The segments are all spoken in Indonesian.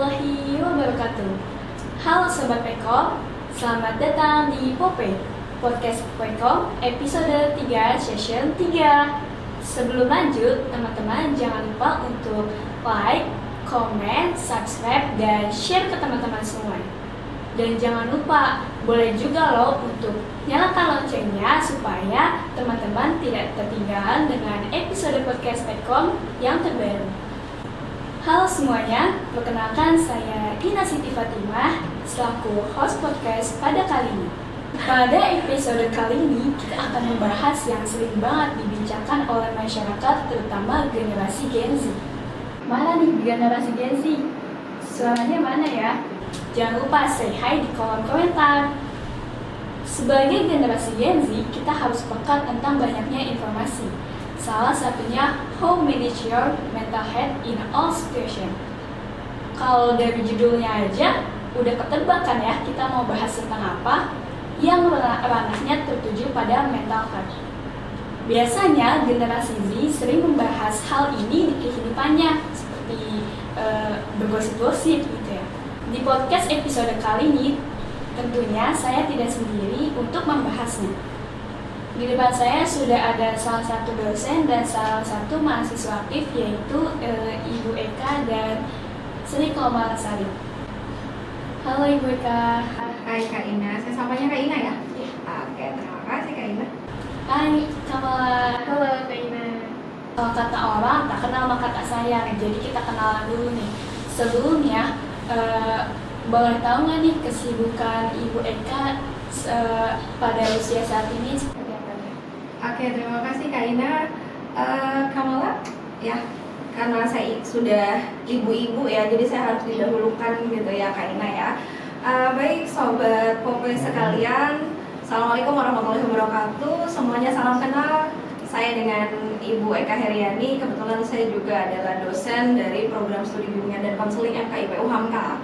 warahmatullahi wabarakatuh. Halo Sobat Pekom, selamat datang di Pope, Podcast Pekom episode 3, session 3. Sebelum lanjut, teman-teman jangan lupa untuk like, komen, subscribe, dan share ke teman-teman semua. Dan jangan lupa, boleh juga loh untuk nyalakan loncengnya supaya teman-teman tidak ketinggalan dengan episode podcast Pekom yang terbaru. Halo semuanya, perkenalkan saya Ina Siti Fatimah selaku host podcast pada kali ini. Pada episode kali ini kita akan membahas yang sering banget dibincangkan oleh masyarakat, terutama generasi Gen Z. Mana nih generasi Gen Z? Suaranya mana ya? Jangan lupa say hi di kolom komentar. Sebagai generasi Gen Z, kita harus peka tentang banyaknya informasi. Salah satunya, how manage your mental health in all situation. Kalau dari judulnya aja, udah ketebak kan ya kita mau bahas tentang apa yang ranahnya tertuju pada mental health. Biasanya generasi Z sering membahas hal ini di kehidupannya, seperti bergosip-gosip gitu ya. Di podcast episode kali ini, tentunya saya tidak sendiri untuk membahasnya. Di depan saya sudah ada salah satu dosen dan salah satu mahasiswa aktif, yaitu Ibu Eka dan Sri Komalasari. Halo Ibu Eka. Hai Kak Ina, saya sampainya Kak Ina ya? Iya. Oke, terima kasih Kak Ina. Hai Kamala. Halo Kak Ina. Kalau kata orang tak kenal maka tak sayang, jadi kita kenalan dulu nih. Sebelumnya, boleh tahu nggak nih kesibukan Ibu Eka pada usia saat ini seperti apa? Oke, terima kasih Kak Ina. Kamala, ya, karena saya sudah ibu-ibu ya, jadi saya harus didahulukan gitu ya Kak Ina ya. Baik Sobat Pope sekalian, Assalamualaikum warahmatullahi wabarakatuh. Semuanya salam kenal. Saya dengan Ibu Eka Heriani. Kebetulan saya juga adalah dosen dari program studi bimbingan dan konseling FKIP UHAMKA.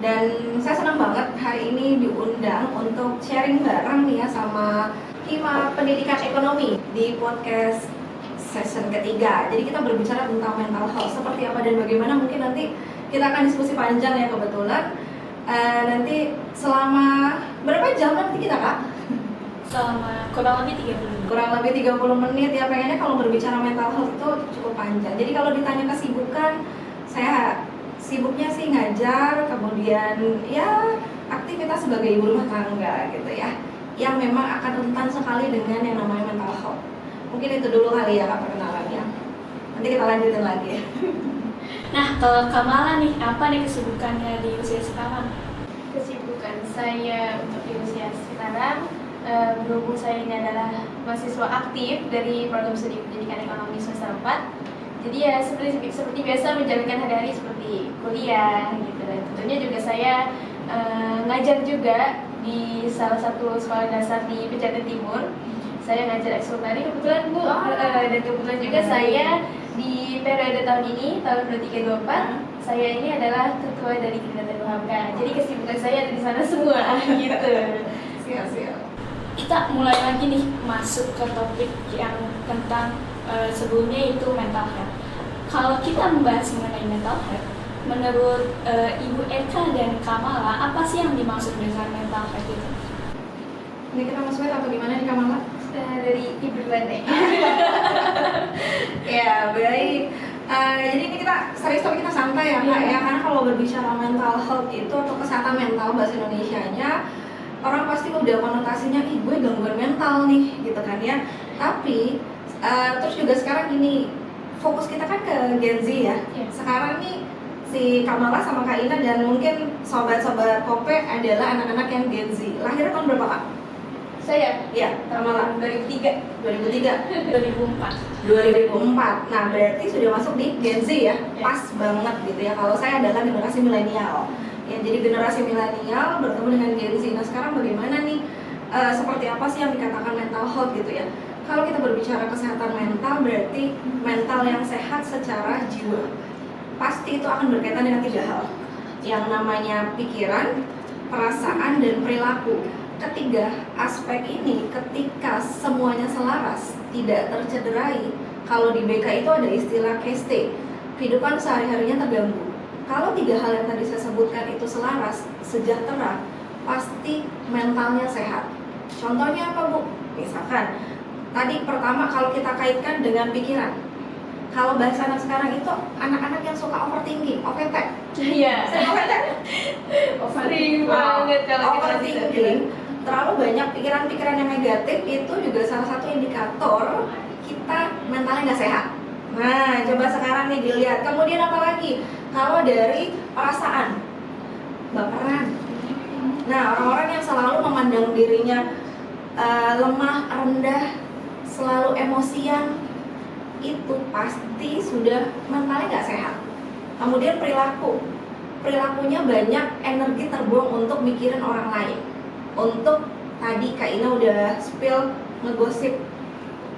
Dan saya senang banget hari ini diundang untuk sharing bareng nih ya sama Hima Pendidikan Ekonomi di podcast session ketiga. Jadi kita berbicara tentang mental health seperti apa dan bagaimana, mungkin nanti kita akan diskusi panjang ya kebetulan. Nanti selama berapa jam nanti kita Kak? Selama kurang lebih 30 menit. Kurang lebih 30 menit ya, pengennya kalau berbicara mental health itu cukup panjang. Jadi kalau ditanya kesibukan, saya sibuknya sih ngajar, kemudian ya aktivitas sebagai ibu rumah tangga gitu ya, yang memang akan rentan sekali dengan yang namanya mental health. Mungkin itu dulu kali ya Kak perkenalannya. Nanti kita lanjutin lagi ya. Nah, kalau Kamala nih, apa nih kesibukannya di usia sekarang? Kesibukan saya untuk di usia sekarang, berhubung saya ini adalah mahasiswa aktif dari program studi pendidikan ekonomi semester 4, jadi ya seperti biasa menjalankan hari-hari seperti kuliah gitu. Dan tentunya juga saya ngajar juga di salah satu sekolah dasar di Pejaten Timur. Saya ngajar ekskul tari kebetulan Bu, dan kebetulan juga saya di periode tahun ini, tahun 2324, saya ini adalah ketua dari Kegiatan UHAMKA. Jadi kesibukan saya ada di sana semua gitu. Siap-siap. Kita mulai lagi nih masuk ke topik yang tentang sebelumnya itu mental health. Kalau kita membahas mengenai mental health, menurut Ibu Eka dan Kamala, apa sih yang dimaksud dengan mental health itu? Ini kita masuknya atau gimana nih Kamala? Dari Ibu Bane. Ya baik. Jadi ini kita serius tapi kita santai ya Kak ya, karena kalau berbicara mental health itu atau kesehatan mental bahasa Indonesianya, orang pasti udah konotasinya ih gue gangguan mental nih gitu kan ya. Tapi terus juga sekarang ini fokus kita kan ke Gen Z ya. Sekarang nih si Kamala sama Kak Ina dan mungkin sobat-sobat Pope adalah anak-anak yang Gen Z. Lahirnya tahun berapa Kak? Saya Iya, Kamala 2003. 2003. 2004. 2004. Nah, berarti sudah masuk di Gen Z ya. Pas banget gitu ya. Kalau saya adalah generasi milenial. Ya, jadi generasi milenial bertemu dengan Gen Z. Nah, sekarang bagaimana nih? Seperti apa sih yang dikatakan mental health gitu ya? Kalau kita berbicara kesehatan mental, berarti mental yang sehat secara jiwa. Pasti itu akan berkaitan dengan 3 hal. Yang namanya pikiran, perasaan, dan perilaku. Ketiga aspek ini ketika semuanya selaras, tidak tercederai, kalau di BK itu ada istilah KST, kehidupan sehari-harinya terganggu. kalau 3 hal yang tadi saya sebutkan itu selaras, sejahtera, pasti mentalnya sehat. Contohnya apa, Bu? Misalkan tadi pertama kalau kita kaitkan dengan pikiran. Kalau bahasa anak sekarang itu anak-anak yang suka overthinking, OVT. Iya. Sering OVT? Sering banget kalau kita Overthinking, terlalu banyak pikiran-pikiran yang negatif itu juga salah satu indikator kita mentalnya nggak sehat. Nah, coba sekarang nih dilihat. Kemudian apa lagi? Kalau dari perasaan, baperan. Nah, orang-orang yang selalu memandang dirinya lemah, rendah, selalu emosian, itu pasti sudah mentalnya nggak sehat. Kemudian perilakunya banyak energi terbuang untuk mikirin orang lain. Untuk tadi Kak Ina udah spill ngegosip.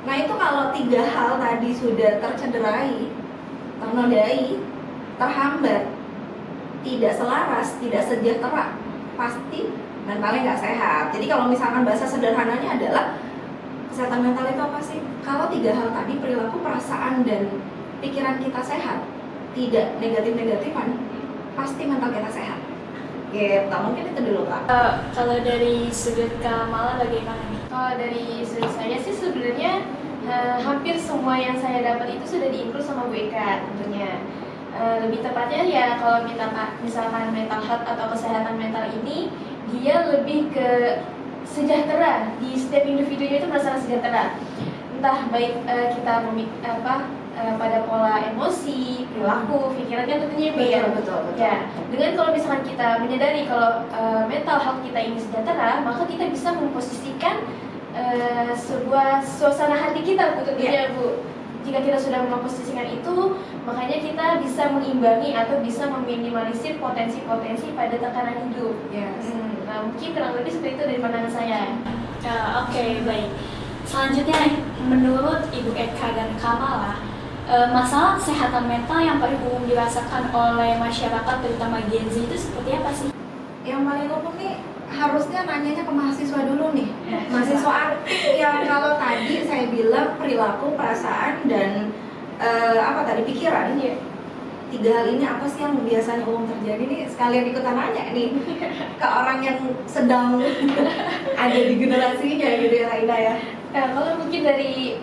Nah itu kalau 3 hal tadi sudah tercederai, ternodai, terhambat, tidak selaras, tidak sejahtera, pasti mentalnya nggak sehat. Jadi kalau misalkan bahasa sederhananya adalah kesehatan mental itu apa sih? Kalau 3 hal tadi, perilaku, perasaan, dan pikiran kita sehat, tidak negatif-negatifan, pasti mental kita sehat. Gitu, mungkin itu dulu Kak. Kalau dari sudut Kamala bagaimana nih? Kalau dari sudut saya sih sebenarnya hampir semua yang saya dapat itu sudah diimprove sama Bu Eka tentunya. Lebih tepatnya ya kalau misalkan mental health atau kesehatan mental ini dia lebih ke sejahtera, di setiap individunya itu merasa sejahtera, entah baik kita pada pola emosi, perilaku, pikiran kan tentunya Bu ya. Betul. Ya, dengan kalau misalkan kita menyadari kalau mental health kita ini sejahtera, maka kita bisa memposisikan sebuah suasana hati kita tentunya Bu. Jika kita sudah memposisikan itu, makanya kita bisa mengimbangi atau bisa meminimalisir potensi-potensi pada tekanan hidup. Yes. Nah, mungkin kurang lebih seperti itu dari pandangan saya. Oke, baik. Selanjutnya nih, menurut Ibu Eka dan Kamala, masalah kesehatan mental yang paling umum dirasakan oleh masyarakat terutama Gen Z itu seperti apa sih? Yang paling umum nih harusnya nanyanya ke mahasiswa dulu nih. Mahasiswa aktif yang kalau tadi saya bilang perilaku, perasaan, dan pikiran. Iya. 3 hal ini apa sih yang biasanya umum terjadi nih? Sekalian ikutan nanya nih ke orang yang sedang ada di generasinya gitu ya Raina ya. Kalau mungkin dari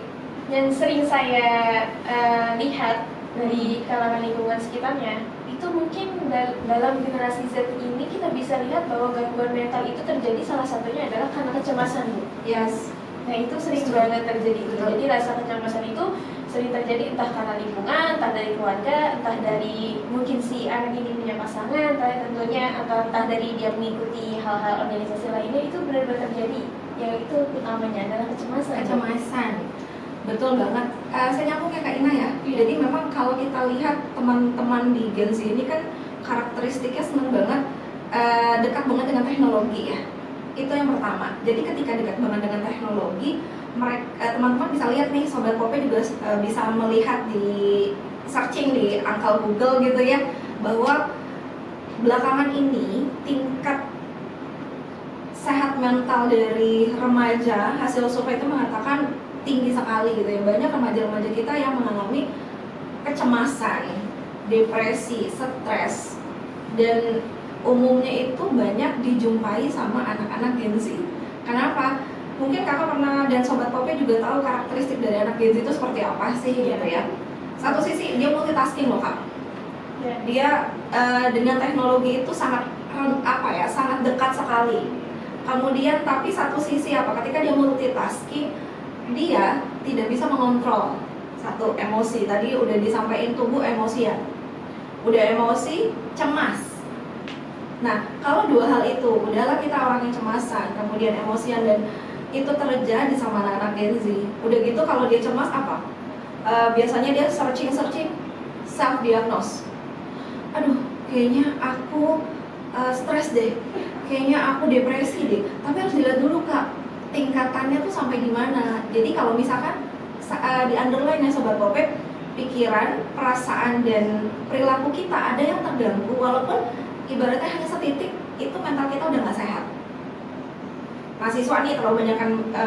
yang sering saya lihat dari kalangan lingkungan sekitarnya, itu mungkin dalam generasi Z ini kita bisa lihat bahwa gangguan mental itu terjadi salah satunya adalah karena kecemasan, Bu. Yes. Nah itu sering banget terjadi. Jadi rasa kecemasan itu sering terjadi entah karena lingkungan, entah dari keluarga, entah dari mungkin si anak ini punya pasangan, tentunya, atau entah dari dia mengikuti hal-hal organisasi lainnya, itu benar-benar terjadi. Yang itu utamanya adalah kecemasan. Betul banget. Saya nyambung ya Kak Ina ya. Jadi memang kalau kita lihat teman-teman di Gen Z ini kan karakteristiknya senang banget dekat banget dengan teknologi ya. Itu yang pertama. Jadi ketika dekat banget dengan teknologi, teman-teman bisa lihat nih, Sobat Pope juga bisa melihat di searching di angka Google gitu ya, bahwa belakangan ini tingkat sehat mental dari remaja, hasil survei itu mengatakan tinggi sekali gitu ya. Banyak remaja-remaja kita yang mengalami kecemasan, depresi, stres, dan umumnya itu banyak dijumpai sama anak-anak Gen Z. Kenapa? Mungkin kakak pernah dan Sobat Pope juga tahu karakteristik dari anak Gen Z itu seperti apa sih gitu ya. Satu sisi dia multitasking loh Kak. Dia dengan teknologi itu sangat dekat sekali. Kemudian tapi satu sisi ketika dia multitasking, dia tidak bisa mengontrol satu emosi. Tadi udah disampaikan tubuh emosian. Udah emosi, cemas. Nah, kalau 2 hal itu, udahlah kita orang yang cemasan, kemudian emosian, dan itu terjadi sama anak-anak Gen Z. Udah gitu kalau dia cemas apa? Biasanya dia searching self diagnose. Aduh, kayaknya aku stres deh. Kayaknya aku depresi deh. Tapi harus dilihat dulu Kak, tingkatannya tuh sampai di mana. Jadi kalau misalkan di underline ya Sobat Pope, pikiran, perasaan, dan perilaku kita ada yang terganggu, walaupun ibaratnya hanya setitik, itu mental kita udah nggak sehat. Mahasiswa nih terlalu banyak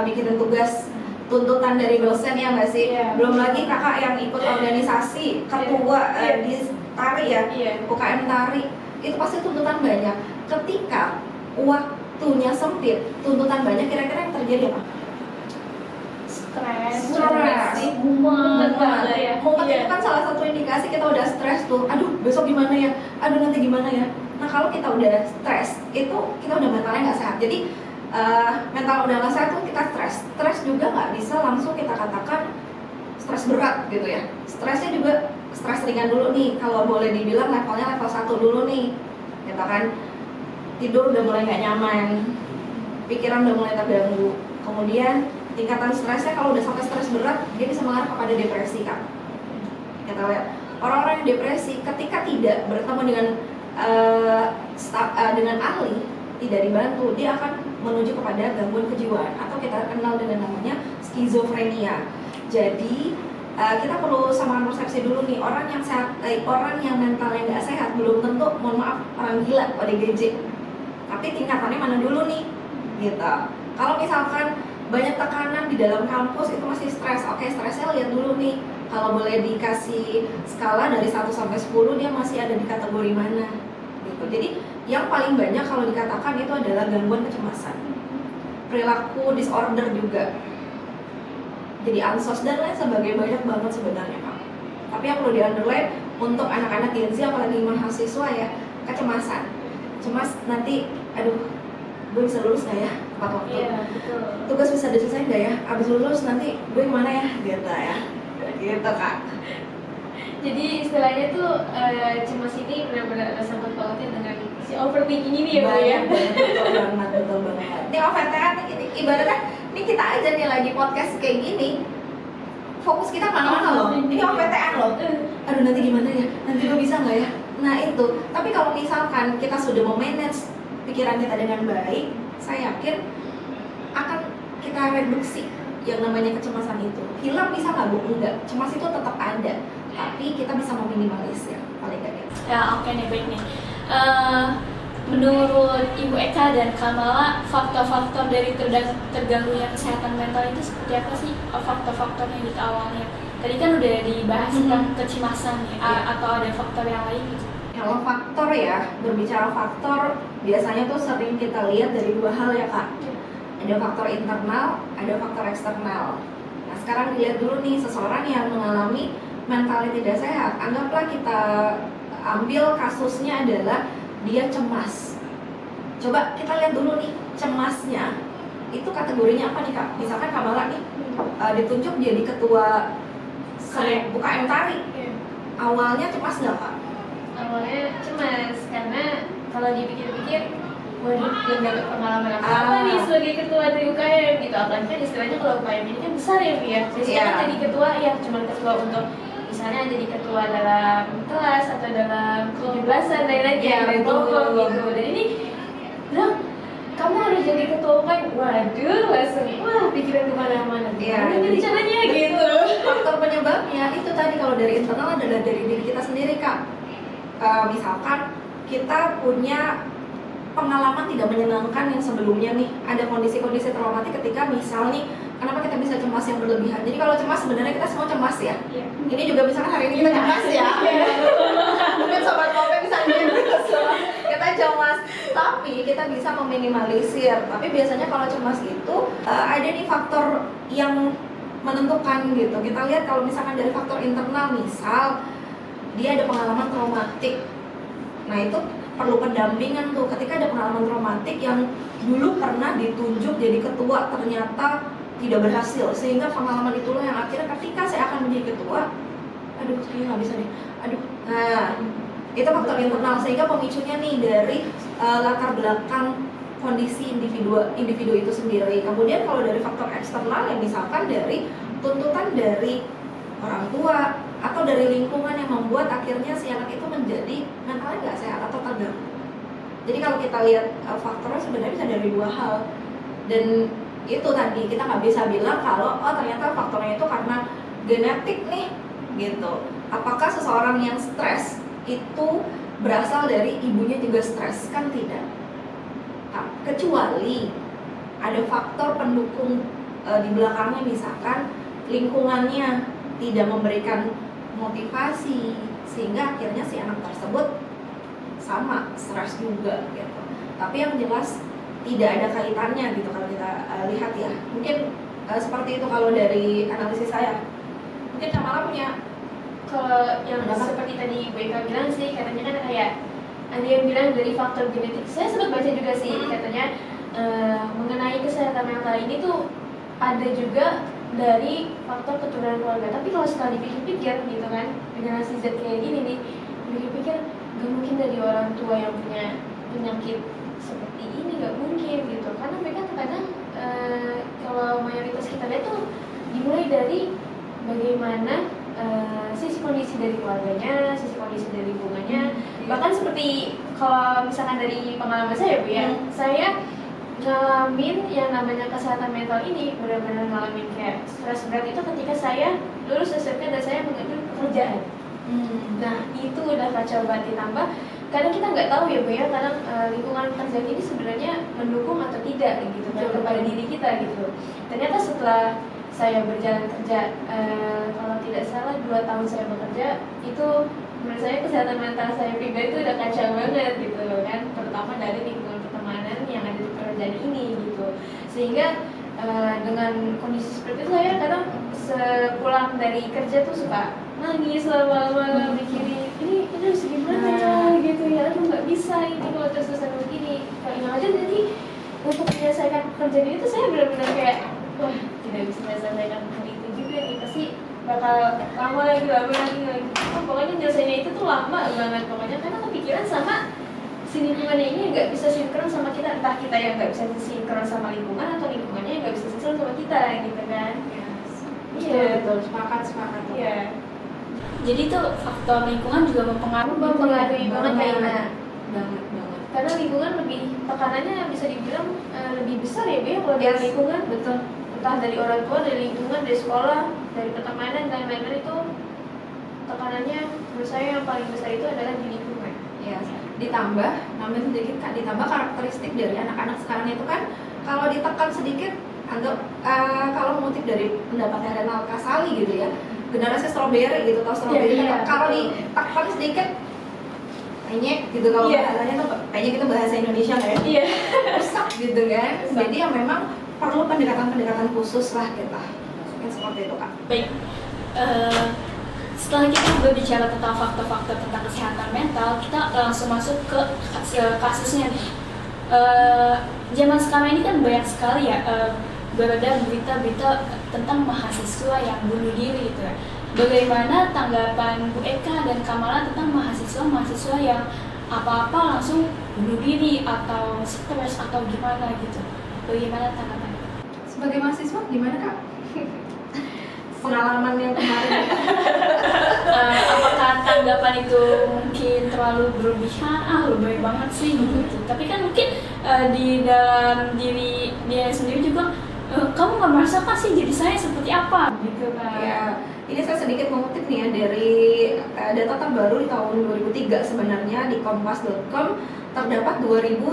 bikin tugas, tuntutan dari dosen ya nggak sih? Yeah. Belum lagi kakak yang ikut organisasi, ketua di tari ya, Iya. UKM tari, itu pasti tuntutan banyak. Ketika waktunya sempit, tuntutan banyak, kira-kira yang terjadi apa? Stres. Mumet banget ya. Mumet Iya. itu kan salah satu indikasi kita udah stres tuh. Aduh, besok gimana ya? Aduh, nanti gimana ya? Nah, kalau kita udah stres, itu kita udah mentalnya nggak sehat. Jadi mental udah nggak sehat tuh kita stres. Stres juga nggak bisa langsung kita katakan stres berat gitu ya. Stresnya juga stres ringan dulu nih. Kalau boleh dibilang levelnya level 1 dulu nih, gitu kan. Tidur udah mulai nggak nyaman, pikiran udah mulai terganggu. Kemudian tingkatan stresnya kalau udah sampai stres berat, dia bisa mengarah kepada depresi kan. Kita lihat orang-orang yang depresi ketika tidak bertemu dengan ahli, tidak dibantu, dia akan menuju kepada gangguan kejiwaan atau kita kenal dengan namanya skizofrenia. Jadi kita perlu samakan persepsi dulu nih, orang yang sehat, orang yang mentalnya nggak sehat belum tentu, mohon maaf, orang gila, ODGJ. Tapi tingkatannya mana dulu nih, gitu. Kalau misalkan banyak tekanan di dalam kampus itu masih stres, oke, stresnya lihat dulu nih. Kalau boleh dikasih skala dari 1 sampai 10, dia masih ada di kategori mana, gitu. Jadi yang paling banyak kalau dikatakan itu adalah gangguan kecemasan, perilaku disorder juga. Jadi ansos dan lain sebagainya, banyak banget sebenarnya Kak. Tapi yang perlu di-underline untuk anak-anak Gen Z apalagi mahasiswa ya, kecemasan. Cemas nanti, aduh, gue bisa lulus nggak ya tepat waktu? Iya, betul. Tugas bisa diselesaikan nggak ya? Abis lulus nanti gue kemana ya? Gitu ya, gitu Kak. Jadi istilahnya tuh cemas ini benar-benar ada sangkut pautnya dengan si overthinking ini ya Bu ya. Betul banget. Ini OVTN nih, ibaratnya ini kita aja nih lagi podcast kayak gini, fokus kita mana-mana loh. Ini OVTN loh. Aduh, nanti gimana ya? Nanti gue bisa nggak ya? Nah itu. Tapi kalau misalkan kita sudah memanage pikiran kita dengan baik, saya yakin akan kita reduksi yang namanya kecemasan itu. Hilang bisa nggak Bu? Enggak. Cemas itu tetap ada, tapi kita bisa meminimalisir paling nggak gitu. Ya oke nih, baik nih. Menurut Ibu Eka dan Kamala, faktor-faktor dari terganggunya kesehatan mental itu seperti apa sih? Faktor-faktornya gitu awalnya. Tadi kan udah dibahas tentang kecemasan nih, atau ada faktor yang lain gitu. Kalau faktor ya, berbicara faktor biasanya tuh sering kita lihat dari dua hal ya Kak. Ada faktor internal, ada faktor eksternal. Nah sekarang dilihat dulu nih, seseorang yang mengalami mentalnya tidak sehat, anggaplah kita ambil kasusnya adalah dia cemas. Coba kita lihat dulu nih, cemasnya itu kategorinya apa nih Kak? Misalkan Kamala nih ditunjuk jadi ketua UKM tari. Awalnya cemas nggak Kak? Awalnya cemas karena kalau dipikir-pikir, waduh, belum dapat pengalaman apa nih sebagai ketua dari UKM gitu. Apalagi kan istilahnya kalau UKM ini kan besar ya Bu ya. Biasanya kan jadi ketua ya cuma ketua untuk misalnya jadi ketua dalam kelas atau dalam 17-an lain-lain Ya, dari betul. kelompok gitu. Dan ini bilang kamu harus jadi ketua UKM. Waduh, langsung wah pikiran kemana-mana. Iya. Gimana jadi caranya gitu. Faktor penyebabnya itu tadi, kalau dari internal adalah dari diri kita sendiri Kak. Misalkan kita punya pengalaman tidak menyenangkan yang sebelumnya nih, ada kondisi-kondisi traumatik ketika misal nih, kenapa kita bisa cemas yang berlebihan. Jadi kalau cemas sebenarnya kita semua cemas ya. Iya. Ini juga misalkan hari ini kita cemas ya. Mungkin sobat kopi bisa kita cemas, tapi kita bisa meminimalisir. Tapi biasanya kalau cemas itu ada nih faktor yang menentukan gitu. Kita lihat kalau misalkan dari faktor internal, misal dia ada pengalaman traumatik. Nah itu perlu pendampingan tuh, ketika ada pengalaman traumatik yang dulu pernah ditunjuk jadi ketua ternyata tidak berhasil, sehingga pengalaman itulah yang akhirnya ketika saya akan menjadi ketua, aduh kayaknya nggak bisa deh, aduh. Nah itu faktor internal, sehingga pemicunya nih dari latar belakang kondisi individu itu sendiri. Kemudian kalau dari faktor eksternal ya misalkan dari tuntutan dari orang tua atau dari lingkungan yang membuat akhirnya si anak itu menjadi mentalnya nggak sehat atau terganggu. Jadi kalau kita lihat faktornya sebenarnya bisa dari dua hal, dan itu tadi kita nggak bisa bilang kalau oh ternyata faktornya itu karena genetik nih gitu. Apakah seseorang yang stres itu berasal dari ibunya juga stres? Kan tidak. Nah, kecuali ada faktor pendukung di belakangnya, misalkan lingkungannya tidak memberikan motivasi, sehingga akhirnya si anak tersebut sama stres juga gitu. Tapi yang jelas tidak ada kaitannya gitu kalau kita lihat ya. Mungkin seperti itu kalau dari analisis saya. Mungkin Kamala punya. Kalau yang seperti tadi Bu Eka bilang sih, katanya kan kayak ada yang bilang dari faktor genetik. Saya sempat baca juga sih, katanya mengenai kesehatan mental ini tuh ada juga dari faktor keturunan keluarga. Tapi kalau setelah dipikir-pikir gitu kan, generasi Z kayak gini nih, pikir-pikir gak mungkin dari orang tua yang punya penyakit seperti ini, gak mungkin gitu. Karena mereka terkadang kalau mayoritas kita lihat tuh dimulai dari bagaimana sisi kondisi dari keluarganya, sisi kondisi dari lingkungannya. Bahkan seperti kalau misalkan dari pengalaman saya Bu ya, saya ngalamin yang namanya kesehatan mental ini, benar-benar ngalamin kayak stres berat itu ketika saya lulus SMK dan saya mengambil pekerjaan. Nah itu udah kacau banget, ditambah kadang kita nggak tahu ya Bu ya, kadang lingkungan kerja ini sebenarnya mendukung atau tidak gitu kan kepada diri kita gitu. Ternyata setelah saya berjalan kerja, kalau tidak salah 2 tahun saya bekerja, itu menurut saya kesehatan mental saya pribadi itu udah kacau banget gitu kan, terutama dari lingkungan pertemanan yang ada di pekerjaan ini gitu. Sehingga dengan kondisi seperti itu saya kadang sepulang dari kerja tuh suka nangis lama-lama mikirin ini harus gimana gitu ya, aduh nggak bisa ini kalau terus-terusan begini. Kalau ini aja jadi untuk menyelesaikan pekerjaan itu saya benar-benar kayak wah tidak bisa menyelesaikan hari itu juga nih, pasti bakal lama lagi. Pokoknya nyelesainnya itu tuh lama banget pokoknya, karena kepikiran sama si lingkungannya ini nggak bisa sinkron sama kita, entah kita yang nggak bisa sinkron sama lingkungan atau lingkungannya yang nggak bisa sinkron sama kita gitu kan. Iya Betul, sepakat. Iya. Jadi itu faktor lingkungan juga Mempengaruhi banget Kaina. Banget. Karena lingkungan lebih, tekanannya bisa dibilang lebih besar ya Bu kalau dari lingkungan. Betul. Entah dari orang tua, dari lingkungan, dari sekolah, dari pertemanan dan lain-lain, itu tekanannya menurut saya yang paling besar itu adalah di lingkungan. Ya, ditambah, namanya sedikit Kak, ditambah karakteristik dari anak-anak sekarang itu kan kalau ditekan sedikit, anggap kalau mengutip dari pendapatnya Renal Kasali gitu ya, generasi strawberry gitu, tau strawberry kan, kalau ditekan sedikit penyek gitu, kalau bahasanya tuh penyek itu bahasa Indonesia nggak ya? Rusak gitu kan. Jadi ya memang perlu pendekatan khusus lah kita. Mungkin seperti itu Kak. Baik, setelah kita berbicara tentang faktor-faktor tentang kesehatan mental, kita langsung masuk ke kasusnya nih. Zaman sekarang ini kan banyak sekali ya beredar berita-berita tentang mahasiswa yang bunuh diri gitu ya. Bagaimana tanggapan Bu Eka dan Kamala tentang mahasiswa yang apa-apa langsung bunuh diri atau stres atau gimana gitu? Bagaimana tanggapannya? Sebagai mahasiswa gimana Kak? Pengalaman yang kemarin. Apakah tanggapan itu mungkin terlalu berlebihan? Lebay banget sih gitu. Tapi kan mungkin di dalam diri dia sendiri juga kamu nggak merasakan sih jadi saya seperti apa gitu kan? Ya, ini saya sedikit mengutip nih ya dari data terbaru di tahun 2003 sebenarnya di kompas.com terdapat 2.112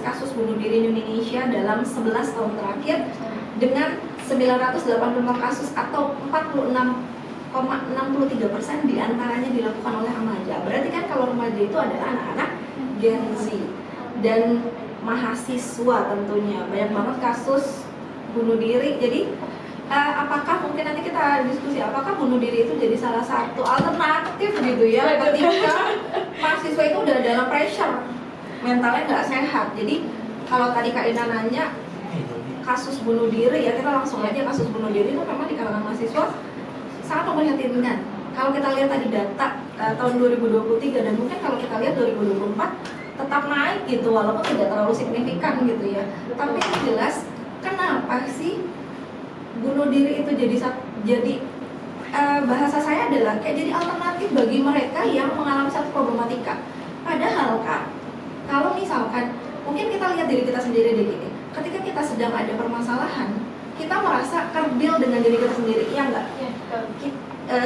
kasus bunuh diri di Indonesia dalam 11 tahun terakhir dengan 985 kasus atau 46,63% diantaranya dilakukan oleh remaja. Berarti kan kalau remaja itu adalah anak-anak Gen Z dan mahasiswa tentunya. Banyak banget kasus bunuh diri. Jadi apakah mungkin nanti kita diskusi apakah bunuh diri itu jadi salah satu alternatif gitu ya ketika mahasiswa itu udah dalam pressure, mentalnya nggak sehat. Jadi kalau tadi Kak Ina nanya kasus bunuh diri ya, kita langsung aja kasus bunuh diri itu memang di kalangan mahasiswa sangat memprihatinkan. Kalau kita lihat tadi data tahun 2023 dan mungkin kalau kita lihat 2024 tetap naik gitu walaupun tidak terlalu signifikan gitu ya. Tapi yang jelas kenapa sih bunuh diri itu jadi bahasa saya adalah kayak jadi alternatif bagi mereka yang mengalami satu problematika. Padahal Kak, kalau misalkan mungkin kita lihat diri kita sendiri deh gini, ketika kita sedang ada permasalahan, kita merasa kerdil dengan diri kita sendiri, iya enggak? Ya,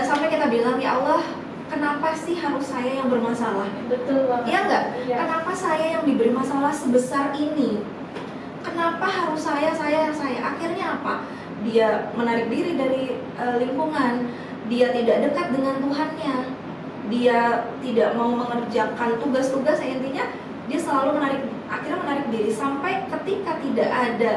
Sampai kita bilang, ya Allah, kenapa sih harus saya yang bermasalah? betul banget. Iya enggak? Iya. Kenapa saya yang diberi masalah sebesar ini? Kenapa harus saya? Akhirnya apa? Dia menarik diri dari lingkungan, dia tidak dekat dengan Tuhannya, dia tidak mau mengerjakan tugas-tugas, intinya dia selalu akhirnya menarik diri sampai ketika tidak ada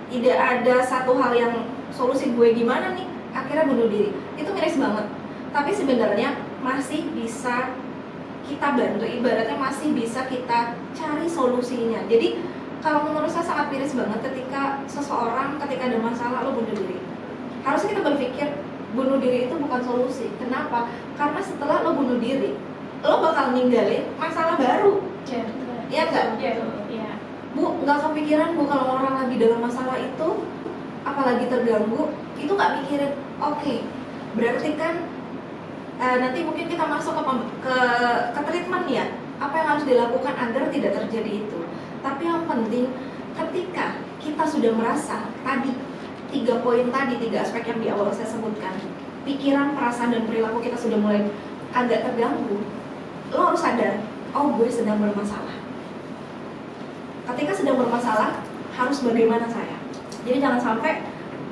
tidak ada satu hal yang solusi gue gimana nih, akhirnya bunuh diri. Itu miris banget, tapi sebenarnya masih bisa kita bantu, ibaratnya masih bisa kita cari solusinya. Jadi kalau menurut saya sangat miris banget ketika seseorang ketika ada masalah lo bunuh diri. Harusnya kita berpikir bunuh diri itu bukan solusi. Kenapa? Karena setelah lo bunuh diri, lo bakal ninggalin masalah baru. Iya nggak? Iya. Bu, nggak kepikiran Bu kalau orang lagi dalam masalah itu, apalagi terganggu, itu nggak mikirin. Oke, berarti kan nanti mungkin kita masuk ke treatment ya. Apa yang harus dilakukan agar tidak terjadi itu? Tapi yang penting ketika kita sudah merasa tadi 3 poin tadi, 3 aspek yang di awal saya sebutkan, pikiran, perasaan, dan perilaku kita sudah mulai agak terganggu, lo harus sadar, oh gue sedang bermasalah. Ketika sedang bermasalah, harus bagaimana saya? Jadi jangan sampai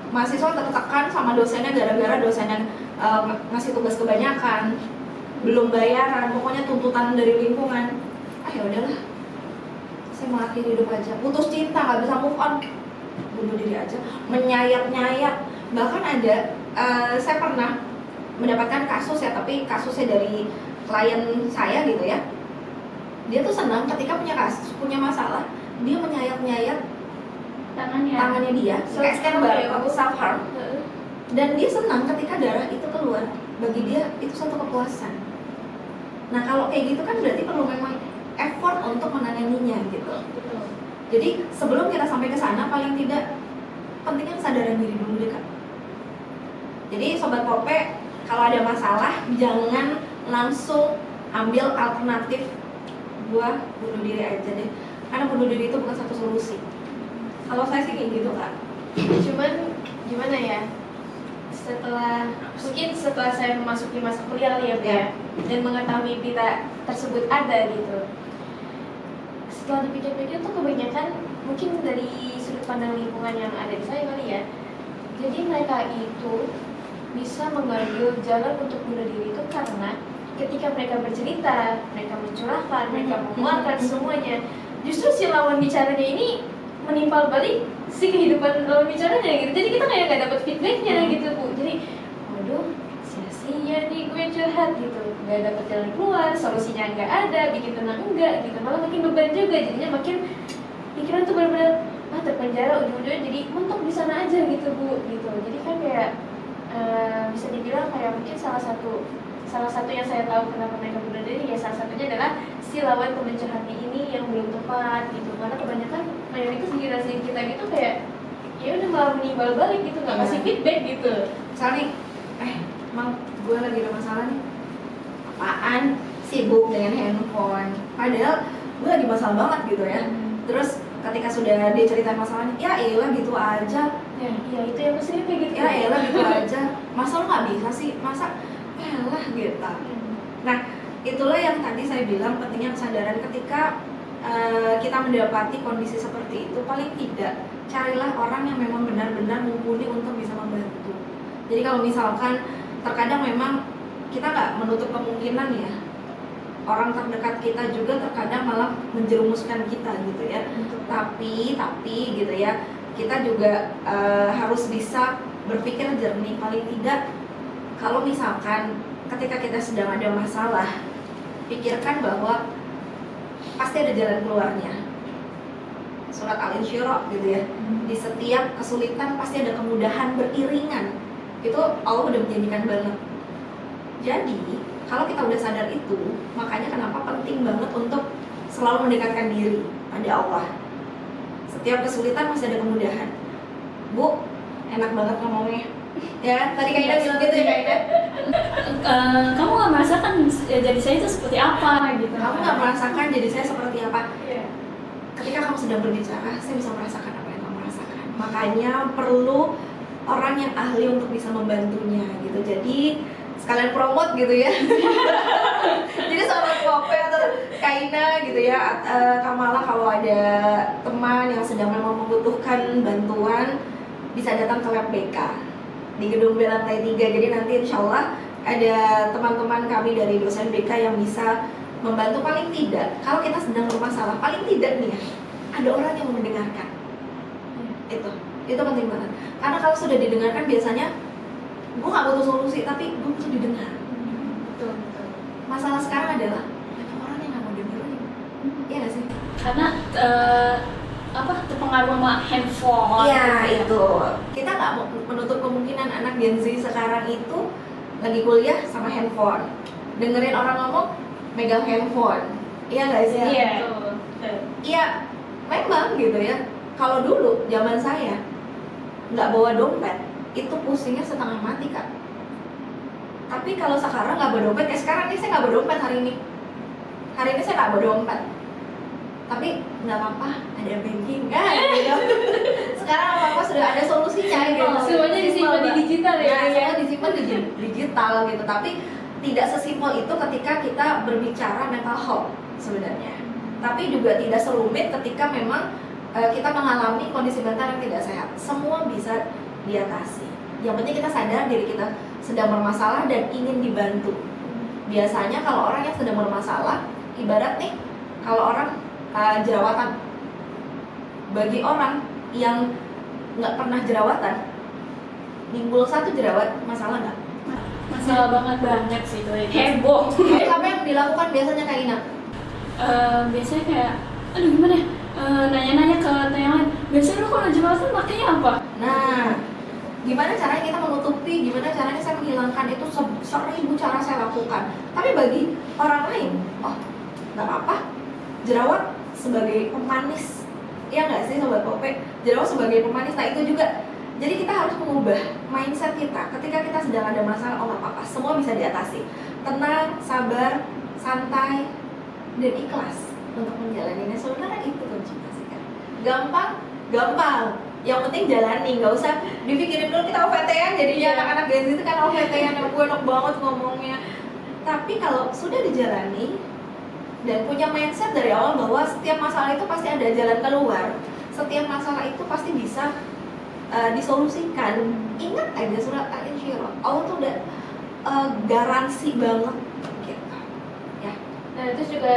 mahasiswa tertekan sama dosennya gara-gara dosennya ngasih tugas kebanyakan, belum bayaran, pokoknya tuntutan dari lingkungan. Ya udahlah, saya mengakhiri hidup aja, putus cinta, nggak bisa move on, bunuh diri aja, menyayat-nyayat. Bahkan ada, saya pernah mendapatkan kasus ya, tapi kasusnya dari klien saya gitu ya. Dia tuh senang ketika punya masalah, dia menyayat-nyayat tangannya dia, kayak scan self harm. Dan dia senang ketika darah itu keluar. Bagi dia itu satu kepuasan. Nah kalau kayak gitu kan berarti perlu memang effort untuk menanganinya gitu. Jadi sebelum kita sampai ke sana, paling tidak pentingnya kesadaran diri dulu deh Kak. Jadi Sobat Pope, kalau ada masalah jangan langsung ambil alternatif gua bunuh diri aja deh. Karena bunuh diri itu bukan satu solusi. Kalau saya sih kayak gitu Kak. Cuman gimana ya? Setelah saya memasuki masa kuliah kali ya, Bu ya, dan mengetahui berita tersebut ada gitu. Setelah dipikir-pikir tuh kebanyakan mungkin dari sudut pandang lingkungan yang ada di saya kali ya. Jadi mereka itu bisa mengambil jalan untuk bunuh diri itu karena ketika mereka bercerita, mereka mencurahkan, mereka mengeluarkan semuanya, justru si lawan bicaranya ini menimpal balik si kehidupan lawan bicaranya gitu. Jadi kita kayak nggak dapat feedbacknya gitu Bu. Jadi waduh, sia-sia nih gue curhat gitu, nggak dapat jalan keluar, solusinya nggak ada, bikin tenang enggak gitu, malah makin beban juga, jadinya makin pikiran tuh benar-benar terpenjara, ujung-ujungnya jadi mentok di sana aja gitu Bu gitu. Jadi kan kayak bisa dibilang kayak mungkin salah satu yang saya tahu kenapa mereka bunuh diri ya, salah satunya adalah si lawan teman curhatnya ini yang belum tepat gitu. Karena kebanyakan mayoritas generasi kita gitu kayak ya udah malah menimbal balik gitu, nggak kasih feedback gitu. Misalnya emang gue lagi ada masalah nih, apaan, sibuk dengan handphone, padahal gue lagi masalah banget gitu ya. Terus ketika sudah dia ceritain masalahnya, ya elah gitu aja. Ya itu yang sering kayak gitu. Ya elah gitu aja, masa lo nggak bisa sih, masa elah gitu. Nah itulah yang tadi saya bilang pentingnya kesadaran ketika kita mendapati kondisi seperti itu. Paling tidak carilah orang yang memang benar-benar mumpuni untuk bisa membantu. Jadi kalau misalkan terkadang memang kita nggak menutup kemungkinan ya, orang terdekat kita juga terkadang malah menjerumuskan kita gitu ya. Tapi gitu ya, kita juga harus bisa berpikir jernih. Paling tidak kalau misalkan ketika kita sedang ada masalah, pikirkan bahwa pasti ada jalan keluarnya. Surat Al-Insyirah gitu ya. Di setiap kesulitan pasti ada kemudahan beriringan. Itu Allah udah menjanjikan banget. Jadi kalau kita udah sadar itu, makanya kenapa penting banget untuk selalu mendekatkan diri pada Allah. Setiap kesulitan pasti ada kemudahan. Bu, enak banget ngomongnya. Ya, tadi Kak Ida bilang gitu ya Kak Ida. Kamu nggak merasakan jadi saya itu seperti apa gitu? Kamu nggak merasakan jadi saya seperti apa? Iya. Ketika kamu sedang berbicara, saya bisa merasakan apa yang kamu rasakan. Makanya perlu orang yang ahli untuk bisa membantunya gitu. Jadi sekalian promote gitu ya. Jadi Sobat Pope atau Kaina gitu ya, Kamala, kalau ada teman yang sedang memang membutuhkan bantuan, bisa datang ke Lab BK. di gedung B lantai 3. Jadi nanti insya Allah ada teman-teman kami dari dosen BK yang bisa membantu. Paling tidak, kalau kita sedang bermasalah, paling tidak nih ya, ada orang yang mendengarkan. Itu penting banget. Karena kalau sudah didengarkan biasanya gue gak butuh solusi, tapi gue butuh didengar. Betul. Masalah sekarang adalah banyak orang yang gak mau dengerin. Iya gak sih? Karena terpengaruh sama handphone. Iya gitu. itu. Kita nggak menutup kemungkinan anak Gen Z sekarang itu lagi kuliah sama handphone, dengerin orang ngomong, megang handphone. Iya nggak sih? Iya. Iya, memang gitu ya. Kalau dulu zaman saya nggak bawa dompet, itu pusingnya setengah mati Kak. Tapi kalau sekarang nggak bawa dompet, kayak sekarang nih saya nggak bawa dompet hari ini. Hari ini saya nggak bawa dompet. Tapi nggak apa-apa, ada banking kan gitu. Sekarang apa-apa sudah ada solusinya gitu. Semuanya disimpan di digital ya. Nah, semua disimpan di digital gitu. Tapi tidak sesimpel itu ketika kita berbicara mental health sebenarnya. Tapi juga tidak serumit ketika memang kita mengalami kondisi mental yang tidak sehat. Semua bisa diatasi. Yang penting kita sadar diri kita sedang bermasalah dan ingin dibantu. Biasanya kalau orang yang sedang bermasalah, ibarat nih, kalau orang jerawatan, bagi orang yang nggak pernah jerawatan, nimbul satu jerawat, masalah nggak? Masalah banget sih itu. Heboh. Terus apa yang dilakukan biasanya Kak Ina? Biasanya kayak, aduh gimana ya? Nanya-nanya ke yang lain. Biasanya lu kalau jerawatan makanya apa? Nah, gimana caranya kita menutupi, gimana caranya saya menghilangkan itu, 1000 cara saya lakukan. Tapi bagi orang lain, oh nggak apa-apa, jerawat sebagai pemanis, ya nggak sih Sobat Pope? Jerawat sebagai pemanis, nah itu juga. Jadi kita harus mengubah mindset kita ketika kita sedang ada masalah. Oh nggak apa-apa, semua bisa diatasi. Tenang, sabar, santai, dan ikhlas untuk menjalaninya. Sebenarnya itu kunci sih kan. Gampang. Yang penting jalani, nggak usah dipikirin dulu kita OVT-an. Jadinya anak-anak Gen Z itu kan OVT-an yang gue enak banget ngomongnya. Tapi kalau sudah dijalani dan punya mindset dari awal bahwa setiap masalah itu pasti ada jalan keluar, setiap masalah itu pasti bisa disolusikan. Ingat aja surat Al-Insyirah, Allah tuh udah garansi banget gitu ya. Nah terus juga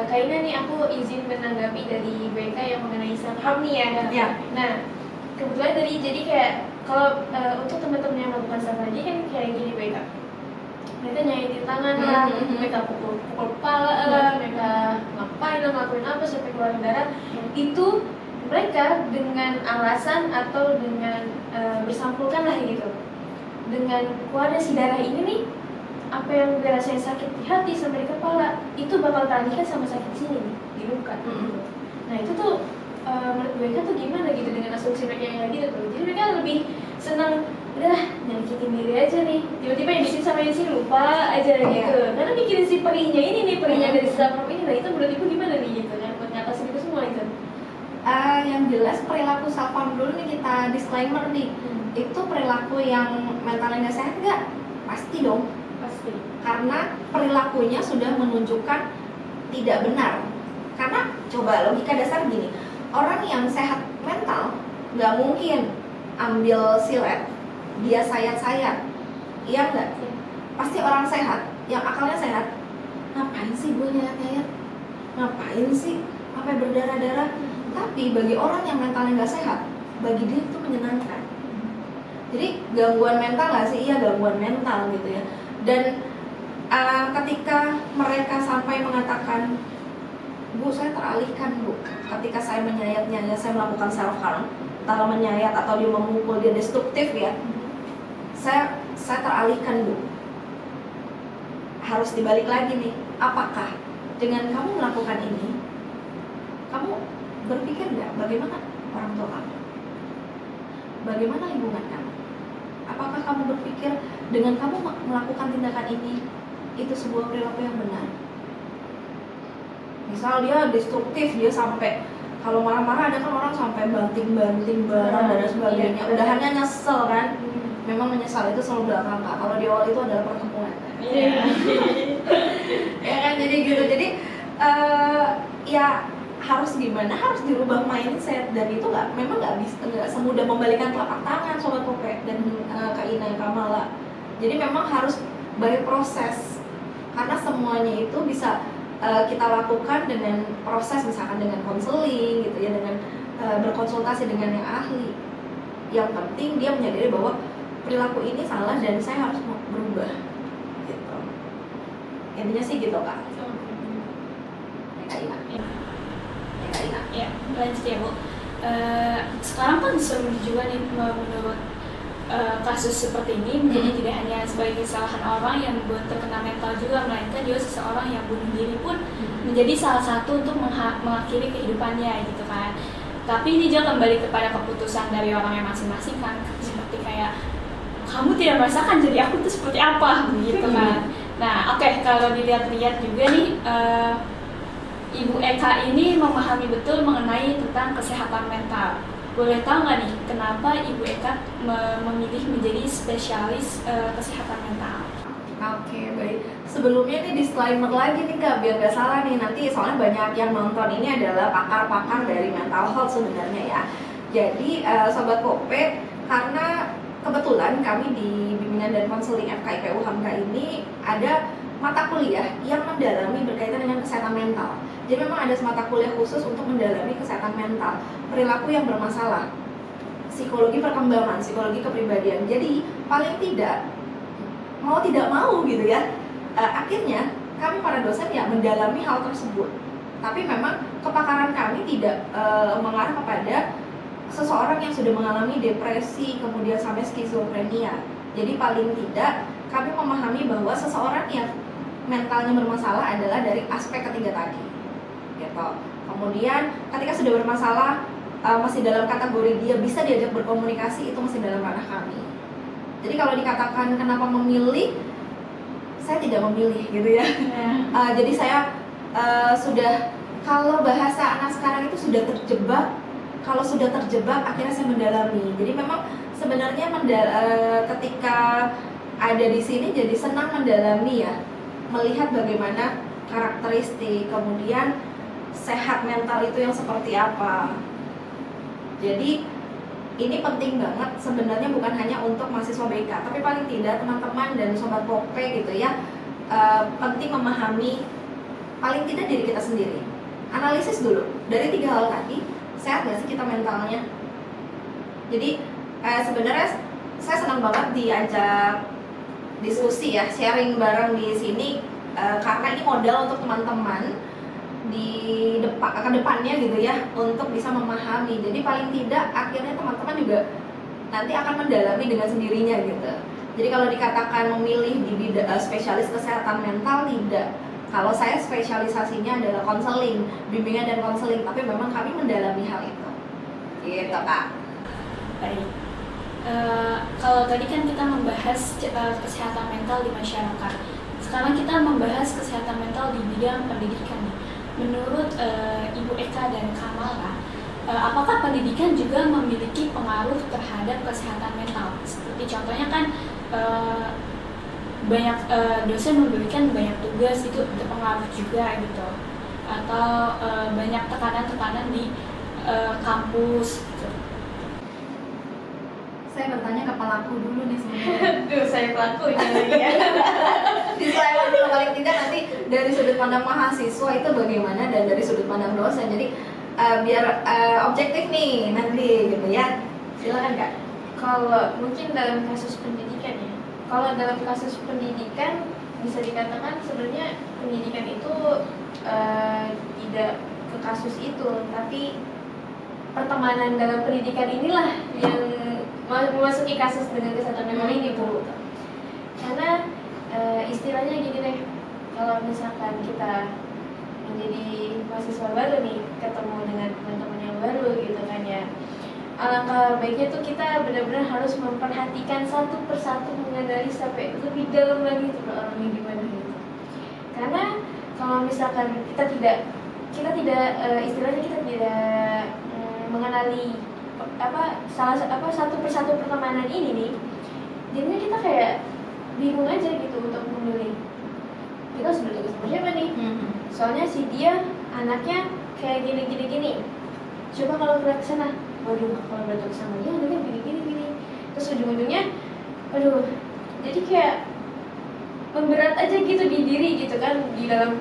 kayaknya nih aku izin menanggapi dari BK yang mengenai self harm nih ya. Nah kebetulan jadi kayak kalau untuk teman-teman yang melakukan self harm kan kayak gini BK, mereka nyayitin tangan lah, mereka pukul kepala lah, mereka ngapain lah, ngelakuin apa sampai keluar darah. Itu mereka dengan alasan atau dengan bersampulkan lah gitu, dengan keluarnya si darah ini nih, apa yang dirasain sakit di hati sama di kepala itu bakal teralihkan sama sakit sini nih, di luka. Nah itu tuh menurut mereka tuh gimana gitu dengan asumsi mereka yang gitu tuh. Jadi mereka lebih senang udah nyakitin diri aja nih, tiba-tiba yang di sini sama yang di sini lupa aja gitu. Karena mikirin si perihnya ini nih, perihnya dari self harm ini. Nah itu menurut ibu gimana nih gitu kan buat ngatasin itu semua itu? Yang jelas perilaku self harm dulu nih kita disclaimer nih. Itu perilaku yang mentalnya nggak sehat nggak? Pasti dong. Pasti. Karena perilakunya sudah menunjukkan tidak benar. Karena coba logika dasar gini, orang yang sehat mental nggak mungkin ambil silet dia sayat-sayat, iya nggak? Pasti orang sehat yang akalnya sehat, ngapain sih gue nyayat-nyayat? Ngapain sih sampai berdarah-darah? Tapi bagi orang yang mentalnya nggak sehat, bagi dia itu menyenangkan. Jadi gangguan mental nggak sih? Iya gangguan mental gitu ya. Dan ketika mereka sampai mengatakan, Bu saya teralihkan Bu, ketika saya menyayat-nyayat, saya melakukan self harm, entah menyayat atau dia memukul, dia destruktif ya, saya teralihkan Bu. Harus dibalik lagi nih, apakah dengan kamu melakukan ini, kamu berpikir nggak bagaimana orang tua kamu, bagaimana lingkungan kamu? Apakah kamu berpikir dengan kamu melakukan tindakan ini itu sebuah perilaku yang benar? Misal dia destruktif, dia sampai kalau marah-marah ada kan orang sampai banting-banting barang dan sebagainya. Udahannya nyesel kan? Memang menyesal itu selalu belakang Kak. Kalau di awal itu adalah pertemuan. Iya. Ya kan jadi gitu. Jadi ya harus gimana, harus dirubah mindset, dan itu memang nggak bisa, nggak semudah membalikan telapak tangan Sobat Pope dan Kak Ina Kamala. Jadi memang harus by proses, karena semuanya itu bisa kita lakukan dengan proses, misalkan dengan konseling gitu ya, dengan berkonsultasi dengan yang ahli. Yang penting dia menyadari bahwa perilaku ini salah dan saya harus berubah gitu. Intinya sih gitu Kak. Kak Ina. Ya, lanjut ya Bu. Sekarang kan sering juga nih menurut kasus seperti ini menjadi tidak hanya sebagai kesalahan orang yang membuat terkena mental juga, melainkan juga seseorang yang bunuh diri pun menjadi salah satu untuk mengakhiri kehidupannya gitu kan. Tapi ini juga kembali kepada keputusan dari orangnya masing-masing kan, seperti kayak kamu tidak merasakan jadi aku tuh seperti apa gitu kan. Nah oke, kalau dilihat-lihat juga nih Ibu Eka ini memahami betul mengenai tentang kesehatan mental. Boleh tahu nggak nih kenapa Ibu Eka memilih menjadi spesialis kesehatan mental? Oke, baik. Sebelumnya nih disclaimer lagi nih Kak, biar gak salah nih nanti, soalnya banyak yang nonton ini adalah pakar-pakar dari mental health sebenarnya ya. Jadi Sobat Pope, karena kebetulan kami di Bimbingan dan Konseling FKIPU Hamka ini ada mata kuliah yang mendalami berkaitan dengan kesehatan mental. Jadi memang ada mata kuliah khusus untuk mendalami kesehatan mental, perilaku yang bermasalah, psikologi perkembangan, psikologi kepribadian. Jadi paling tidak mau gitu ya, akhirnya kami para dosen ya mendalami hal tersebut. Tapi memang kepakaran kami tidak mengarah kepada seseorang yang sudah mengalami depresi kemudian sampai skizofrenia. Jadi paling tidak kami memahami bahwa seseorang yang mentalnya bermasalah adalah dari aspek ketiga tadi gitu. Kemudian ketika sudah bermasalah masih dalam kategori dia bisa diajak berkomunikasi, itu masih dalam ranah kami. Jadi kalau dikatakan kenapa memilih, saya tidak memilih gitu ya. Jadi saya sudah, kalau bahasa anak sekarang itu sudah terjebak. Kalau sudah terjebak akhirnya saya mendalami. Jadi memang sebenarnya ketika ada di sini jadi senang mendalami ya, melihat bagaimana karakteristik, kemudian sehat mental itu yang seperti apa. Jadi ini penting banget sebenarnya, bukan hanya untuk mahasiswa BK, tapi paling tidak teman-teman dan Sobat Pope gitu ya, penting memahami paling tidak diri kita sendiri. Analisis dulu dari 3 hal tadi, sehat gak sih kita mentalnya. Jadi sebenarnya saya senang banget diajak diskusi ya, sharing bareng di sini, karena ini modal untuk teman-teman di kedepannya gitu ya, untuk bisa memahami. Jadi paling tidak akhirnya teman-teman juga nanti akan mendalami dengan sendirinya gitu. Jadi kalau dikatakan memilih di bidang spesialis kesehatan mental, tidak. Kalau saya spesialisasinya adalah konseling, bimbingan dan konseling, tapi memang kami mendalami hal itu gitu Kak. Baik. Kalau tadi kan kita membahas kesehatan mental di masyarakat, sekarang kita membahas kesehatan mental di bidang pendidikan nih. Menurut Ibu Eka dan Kamala, apakah pendidikan juga memiliki pengaruh terhadap kesehatan mental? Seperti contohnya kan banyak dosen memberikan banyak tugas, itu berpengaruh juga gitu, atau banyak tekanan-tekanan di kampus gitu. Saya bertanya ke pelaku dulu nih sebenarnya. Duh, saya pelakunya lagi ya. Disclaimer dulu, paling tidak nanti dari sudut pandang mahasiswa itu bagaimana dan dari sudut pandang dosen. Jadi biar objektif nih nanti gitu ya. Silakan Kak. Kalau mungkin dalam kasus pendidikan ya, kalau dalam kasus pendidikan bisa dikatakan sebenarnya pendidikan itu tidak ke kasus itu, tapi pertemanan dalam pendidikan inilah yang memasuki kasus dengan kesehatan mental ini Bu. Karena istilahnya gini deh, kalau misalkan kita menjadi mahasiswa baru nih, ketemu dengan teman-teman yang baru gitu kan ya, alangkah baiknya tuh kita benar-benar harus memperhatikan satu persatu, mengenali sampai lebih dalam lagi tuh orangnya gimana gitu. Karena kalau misalkan kita tidak istilahnya kita tidak mengenali satu persatu pertemanan ini nih, jadinya kita kayak bingung aja gitu untuk memilih kita harus bertugas sama siapa nih. Soalnya si dia anaknya kayak gini. Coba kalau gerak ke sana, waduh kalau beranjak ke sana dia kan gini. Terus ujung-ujungnya, aduh, jadi kayak memberat aja gitu di diri gitu kan, di dalam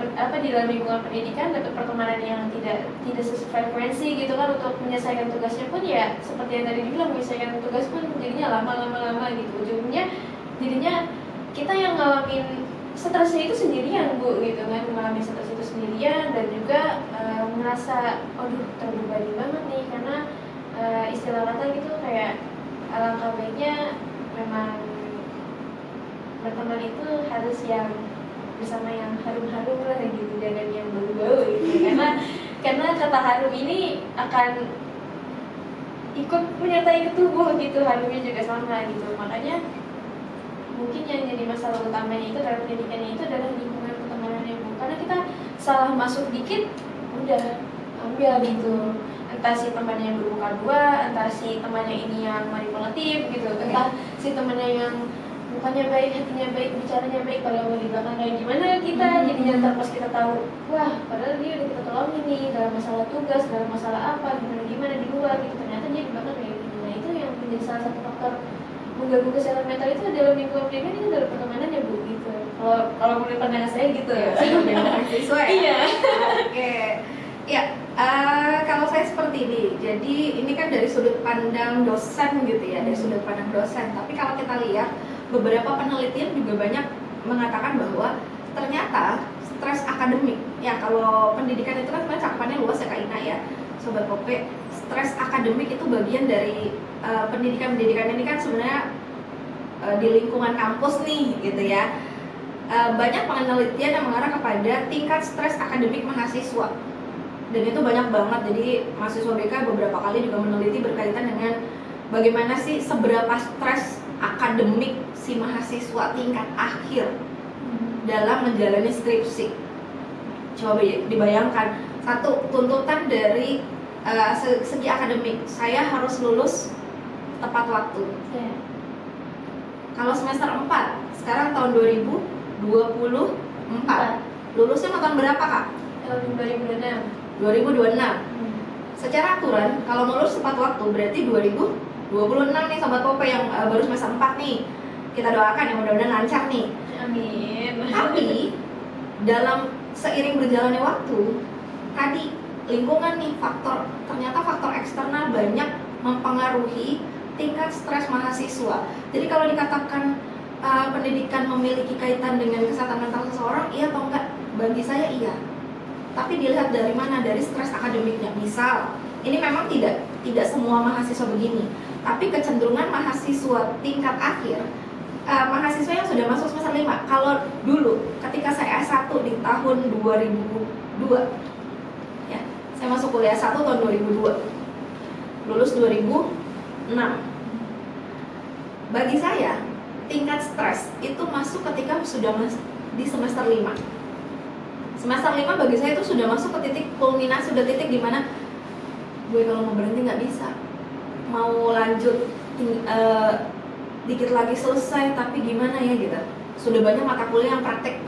lingkungan pendidikan dapat pertemanan yang tidak sefrekuensi gitu kan, untuk menyelesaikan tugasnya pun ya seperti yang tadi dibilang, menyelesaikan tugas pun jadinya lama gitu, ujungnya jadinya kita yang ngalamin stresnya itu sendirian Bu gitu kan, mengalami stres itu sendirian, dan juga merasa aduh terbebani banget nih, karena istilah kata gitu kayak alangkah baiknya memang berteman itu harus yang bersama yang harum-harum lah gitu, jangan yang bau-bau gitu, karena kata harum ini akan ikut menyertai ke tubuh gitu, harumnya juga sama gitu. Makanya mungkin yang jadi masalah utamanya itu dalam pendidikannya itu adalah lingkungan pertemanannya Bu, karena kita salah masuk dikit udah ambil gitu, entah si temannya yang bermuka dua, entah si temannya ini yang manipulatif gitu, entah si temannya yang mukanya baik, hatinya baik, bicaranya baik, padahal di belakang kayak gimana kita. Jadinya ntar pas kita tahu, wah padahal dia udah kita tolongin nih dalam masalah tugas, dalam masalah apa, gimana di luar gitu, ternyata dia di belakang kayak gini. Nah itu yang menjadi salah satu faktor mengganggu kesehatan mental itu dalam lingkungan pendidikan, itu dalam pertemanan ya Bu gitu. Kalau menurut pandangan saya gitu ya. Siswa ya? Iya. Oke. Ya, kalau saya seperti ini. Jadi ini kan dari sudut pandang dosen gitu ya, dari sudut pandang dosen. Tapi kalau kita lihat beberapa penelitian juga banyak mengatakan bahwa ternyata stres akademik, ya kalau pendidikan itu kan sebenarnya cakupannya luas ya Kak Ina ya, Sobat Pope. Stres akademik itu bagian dari pendidikan ini kan sebenarnya di lingkungan kampus nih gitu ya. Banyak penelitian yang mengarah kepada tingkat stres akademik mahasiswa, dan itu banyak banget. Jadi mahasiswa BK beberapa kali juga meneliti berkaitan dengan bagaimana sih seberapa stres akademik si mahasiswa tingkat akhir dalam menjalani skripsi. Coba dibayangkan, satu tuntutan dari segi akademik, saya harus lulus tepat waktu. Kalau semester 4, sekarang tahun 2024, lulusnya tahun berapa Kak? Tahun 2026. 2026. Secara aturan kalau lulus tepat waktu berarti 2026 nih Sobat Pope yang baru semester 4 nih. Kita doakan yang mudah-mudahan lancar nih. Amin. Tapi dalam seiring berjalannya waktu, tadi lingkungan nih ternyata faktor eksternal banyak mempengaruhi tingkat stres mahasiswa. Jadi kalau dikatakan pendidikan memiliki kaitan dengan kesehatan mental seseorang, iya atau enggak? Bagi saya iya. Tapi dilihat dari mana? Dari stres akademiknya. Misal, ini memang tidak semua mahasiswa begini, tapi kecenderungan mahasiswa tingkat akhir, mahasiswa yang sudah masuk semester 5. Kalau dulu ketika saya S1 di tahun 2002 ya, saya masuk kuliah S1 tahun 2002, lulus 2006. Bagi saya tingkat stres itu masuk ketika sudah di semester 5. Semester 5 bagi saya itu sudah masuk ke titik kulminasi, sudah titik dimana gue kalau mau berhenti nggak bisa, mau lanjut dikit lagi selesai, tapi gimana ya gitu. Sudah banyak mata kuliah yang praktek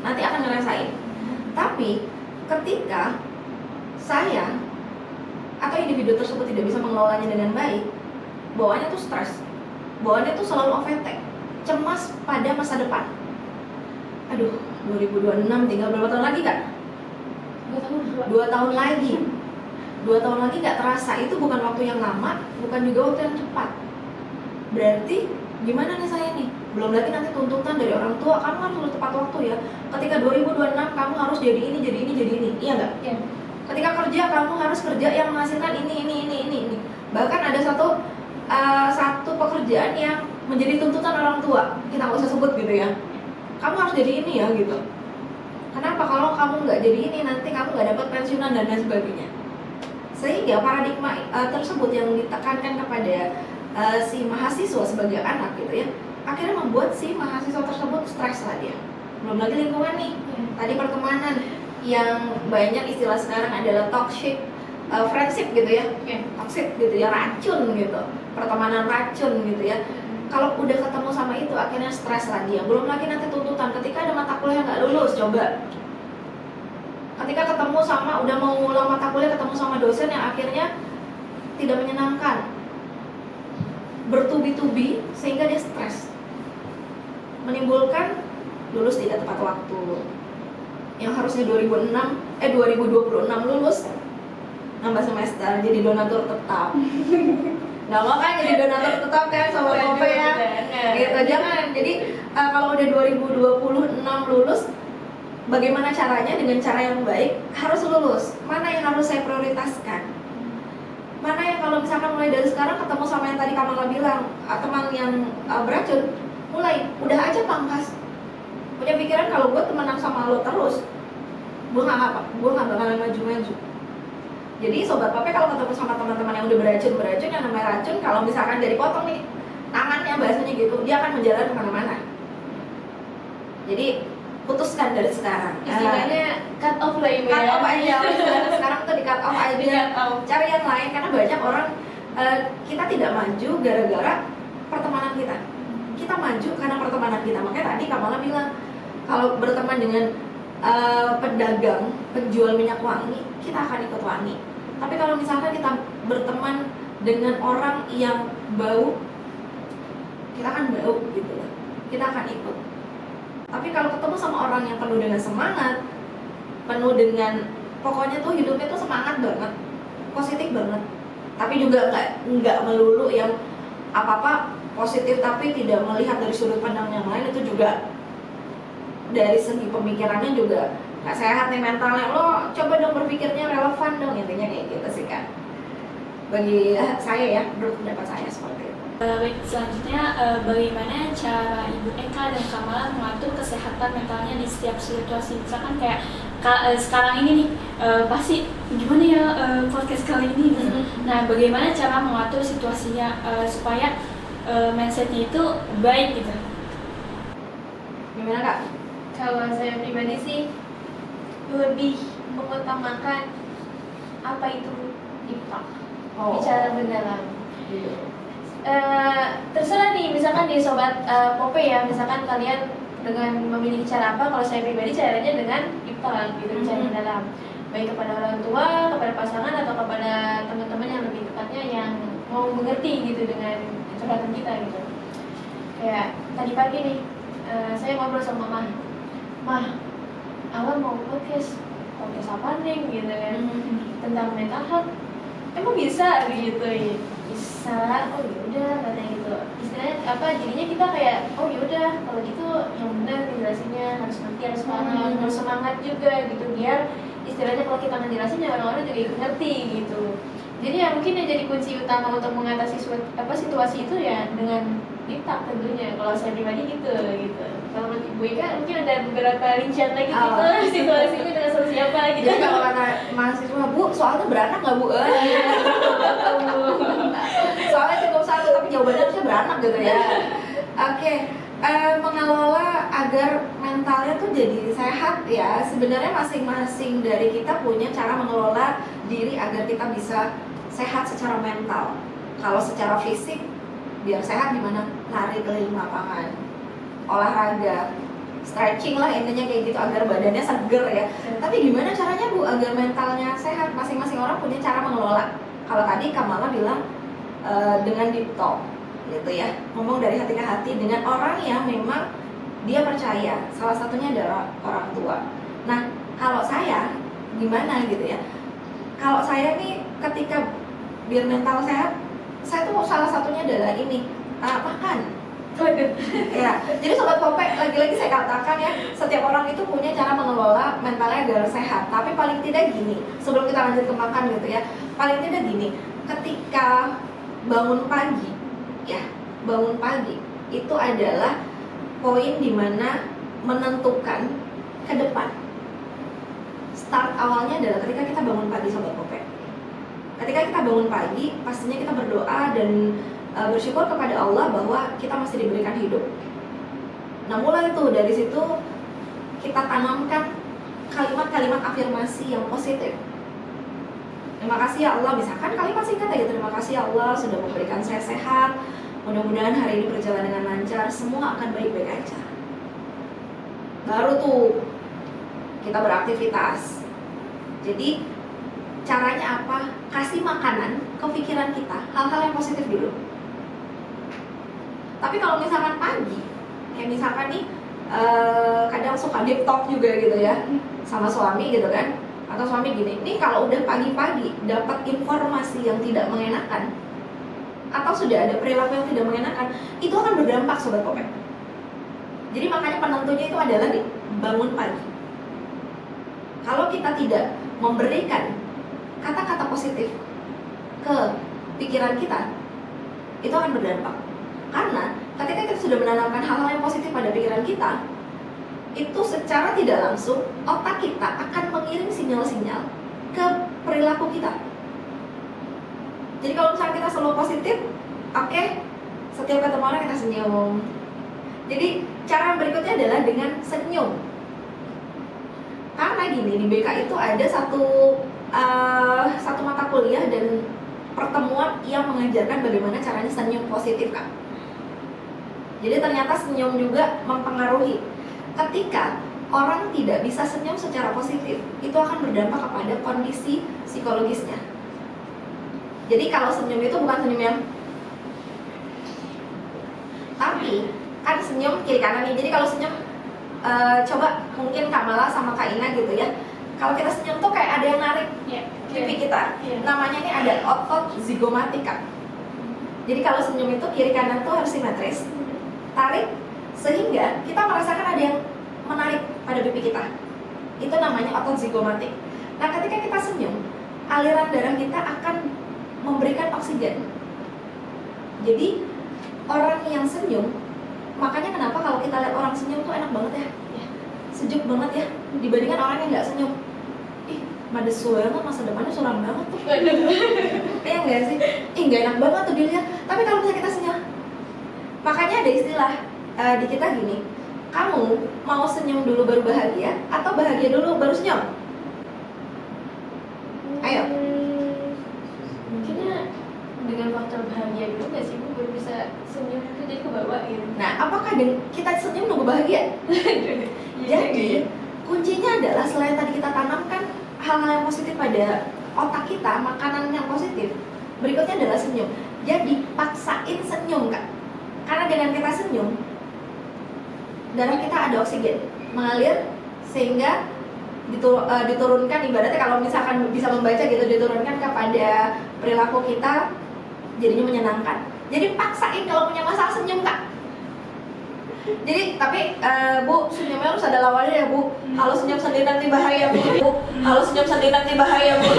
nanti akan ngerasain. Tapi ketika saya atau individu tersebut tidak bisa mengelolanya dengan baik, bawaannya tuh stres, bawaannya tuh selalu overtake, cemas pada masa depan. Aduh, 2026 tinggal berapa tahun lagi Kak? 2 tahun lagi. 2 tahun lagi gak terasa. Itu bukan waktu yang lama, bukan juga waktu yang cepat. Berarti gimana nih saya nih? Belum lagi nanti tuntutan dari orang tua, kamu harus lulus tepat waktu ya. Ketika 2026 kamu harus jadi ini. Iya gak? Iya. Ketika kerja kamu harus kerja yang menghasilkan ini. Bahkan ada satu pekerjaan yang menjadi tuntutan orang tua. Kita nggak usah sebut gitu ya. Kamu harus jadi ini ya gitu. Kenapa? Kalau kamu nggak jadi ini nanti kamu nggak dapat pensiunan dan lain sebagainya. Sehingga paradigma tersebut yang ditekankan kepada si mahasiswa sebagai anak gitu ya, akhirnya membuat si mahasiswa tersebut stres lah dia. Belum lagi lingkungan nih. Tadi pertemanan yang banyak istilah sekarang adalah toxic friendship gitu ya. Toxic gitu ya, racun gitu. Pertemanan racun gitu ya. Kalau udah ketemu sama itu akhirnya stres lagi ya. Belum lagi nanti tuntutan ketika ada mata kuliah yang nggak lulus, coba Ketika ketemu sama, udah mau ulang mata kuliah, ketemu sama dosen yang akhirnya tidak menyenangkan, bertubi-tubi sehingga dia stres, menimbulkan lulus tidak tepat waktu. Yang harusnya 2026 lulus, nambah semester jadi donatur tetap. Nggak mau kan jadi donatur tetap kan sama Kope ya? Gitu, jangan. Jadi kalau udah 2026 lulus, bagaimana caranya? Dengan cara yang baik, harus lulus. Mana yang harus saya prioritaskan? Mana yang kalau misalkan mulai dari sekarang ketemu sama yang tadi Kamala bilang, teman yang beracun, mulai, udah aja pangkas. Punya pikiran kalau gue temenan sama lo terus, gue nggak bakalan maju-maju. Jadi sobat Pape kalau ketemu sama teman-teman yang udah beracun, yang namanya racun, kalau misalkan dari potong nih tangannya, bahasanya gitu, dia akan menjalar kemana-mana. Jadi putuskan dari sekarang. Istilahnya cut off lah ibu ya. Cut off aja. Sekarang tuh di cut off aja. Cari yang lain, karena banyak orang kita tidak maju gara-gara pertemanan kita. Kita maju karena pertemanan kita. Makanya tadi Kamala bilang kalau berteman dengan pedagang, penjual minyak wangi, kita akan ikut wangi. Tapi kalau misalkan kita berteman dengan orang yang bau, kita akan bau gitu loh. Kita akan ikut. Tapi kalau ketemu sama orang yang penuh dengan semangat, penuh dengan pokoknya tuh hidupnya tuh semangat banget, positif banget. Tapi juga nggak melulu yang apa-apa positif tapi tidak melihat dari sudut pandang yang lain, itu juga dari segi pemikirannya juga nggak sehat nih mentalnya. Lo coba dong berpikirnya relevan dong, intinya kayak gitu sih kan. Bagi saya ya, menurut pendapat saya seperti itu. Baik, selanjutnya bagaimana cara Ibu Eka dan Kamala mengatur kesehatan mentalnya di setiap situasi? Misalkan kayak sekarang ini nih, pasti gimana ya podcast kali ini gitu. Nah, bagaimana cara mengatur situasinya supaya mindsetnya itu baik gitu? Gimana Kak? Kalau saya pribadi sih lebih mengutamakan apa itu impact, bicara mendalam. Terserah nih, misalkan di sobat Pope ya, misalkan kalian dengan memiliki cara apa. Kalau saya pribadi caranya dengan impact gitu, bicara mendalam, baik kepada orang tua, kepada pasangan, atau kepada teman-teman yang lebih tepatnya yang mau mengerti gitu dengan curhatan kita gitu. Kayak tadi pagi nih, saya ngobrol sama Mah, Alam mau podcast apa nih gitu kan, tentang mental health, emang bisa gitu ya? Bisa, oh yaudah katanya gitu. Istilahnya apa, jadinya kita kayak oh yaudah kalau gitu yang benar ngejelasinnya, harus ngerti, harus paham, harus semangat juga gitu, biar istilahnya kalau kita ngejelasin ya orang-orang juga ikut ngerti gitu. Jadi ya mungkin yang jadi kunci utama untuk mengatasi situasi itu ya dengan impact tentunya. Kalau saya pribadi gitu. Kalau menurut Ibu Eka mungkin ada beberapa rincian lagi gitu situasi itu dengan solusi apa gitu. Jadi kalau kata mahasiswa, Bu, soalnya beranak nggak Bu? Soalnya cukup satu tapi jawabannya harusnya beranak gitu ya. Oke. Mengelola agar mentalnya tuh jadi sehat ya, sebenarnya masing-masing dari kita punya cara mengelola diri agar kita bisa sehat secara mental. Kalau secara fisik biar sehat gimana? Lari keliling lapangan, olahraga, stretching lah intinya kayak gitu agar badannya seger ya. Tapi gimana caranya Bu agar mentalnya sehat? Masing-masing orang punya cara mengelola. Kalau tadi Kamala bilang dengan deep talk gitu ya, ngomong dari hati ke hati dengan orang yang memang dia percaya, salah satunya adalah orang tua. Nah, kalau saya gimana gitu ya, kalau saya nih ketika biar mental sehat, saya tuh salah satunya adalah ini, makan. Ya, jadi Sobat Pope, lagi-lagi saya katakan ya, setiap orang itu punya cara mengelola mentalnya agar sehat. Tapi paling tidak gini, sebelum kita lanjut ke makan gitu ya, paling tidak gini, ketika bangun pagi, ya, bangun pagi itu adalah poin dimana menentukan ke depan. Start awalnya adalah ketika kita bangun pagi Sobat Pope. Ketika kita bangun pagi, pastinya kita berdoa dan bersyukur kepada Allah bahwa kita masih diberikan hidup. Nah, mulai itu dari situ kita tanamkan kalimat-kalimat afirmasi yang positif. Terima kasih ya Allah, misalkan kalimat singkat aja, terima kasih ya Allah sudah memberikan saya sehat. Mudah-mudahan hari ini berjalan dengan lancar, semua akan baik-baik aja. Baru tuh kita beraktivitas. Jadi caranya apa? Kasih makanan ke pikiran kita hal-hal yang positif dulu. Tapi kalau misalkan pagi, kayak misalkan nih kadang suka deep talk juga gitu ya sama suami gitu kan, atau suami gini, nih kalau udah pagi-pagi dapat informasi yang tidak mengenakan atau sudah ada perilaku yang tidak mengenakan, itu akan berdampak sobat Popet. Jadi makanya penentunya itu adalah di bangun pagi. Kalau kita tidak memberikan kata-kata positif ke pikiran kita, itu akan berdampak. Karena ketika kita sudah menanamkan hal-hal yang positif pada pikiran kita, itu secara tidak langsung otak kita akan mengirim sinyal-sinyal ke perilaku kita. Jadi kalau misalnya kita selalu positif, oke, setiap ketemu orang kita senyum. Jadi cara berikutnya adalah dengan senyum. Karena gini, di BK itu ada satu mata kuliah dan pertemuan yang mengajarkan bagaimana caranya senyum positif, Kak. Jadi ternyata senyum juga mempengaruhi. Ketika orang tidak bisa senyum secara positif, itu akan berdampak kepada kondisi psikologisnya. Jadi kalau senyum itu bukan senyum yang, tapi kan senyum kiri kanan nih. Jadi kalau senyum, coba mungkin Kak Mala sama Kak Ina gitu ya. Kalau kita senyum tuh kayak ada yang narik pipi kita. Namanya ini ada otot zigomatik, Kak. Jadi kalau senyum itu kiri kanan tuh harus simetris. Tarik sehingga kita merasakan ada yang menarik pada pipi kita. Itu namanya otot zigomatik. Nah, ketika kita senyum, aliran darah kita akan memberikan oksigen. Jadi orang yang senyum, makanya kenapa kalau kita lihat orang senyum tuh enak banget ya, sejuk banget ya, dibandingkan orang yang nggak senyum. Ih, mades banget, masa depannya suram banget tuh. Iya nggak sih? Ih, nggak enak banget tuh dilihat. Tapi kalau misalnya kita senyum, makanya ada istilah di kita gini, kamu mau senyum dulu baru bahagia, atau bahagia dulu baru senyum? Ayo. Mungkinnya dengan faktor bahagia dulu nggak sih Bu, baru bisa senyum itu jadi kebawa gitu. Nah, apakah kita senyum nunggu bahagia? Jadi kuncinya adalah selain tadi kita tanamkan hal-hal yang positif pada otak kita, makanan yang positif, berikutnya adalah senyum. Jadi paksain senyum, Kak. Karena dengan kita senyum, darah kita ada oksigen mengalir sehingga diturunkan, ibaratnya kalau misalkan bisa membaca gitu, diturunkan kepada perilaku kita, jadinya menyenangkan. Jadi paksain kalau punya masalah senyum, Kak. Jadi tapi Bu, senyumnya harus ada lawannya ya Bu. Kalau senyum sendiri nanti bahaya Bu. Kalau senyum sendiri nanti bahaya Bu.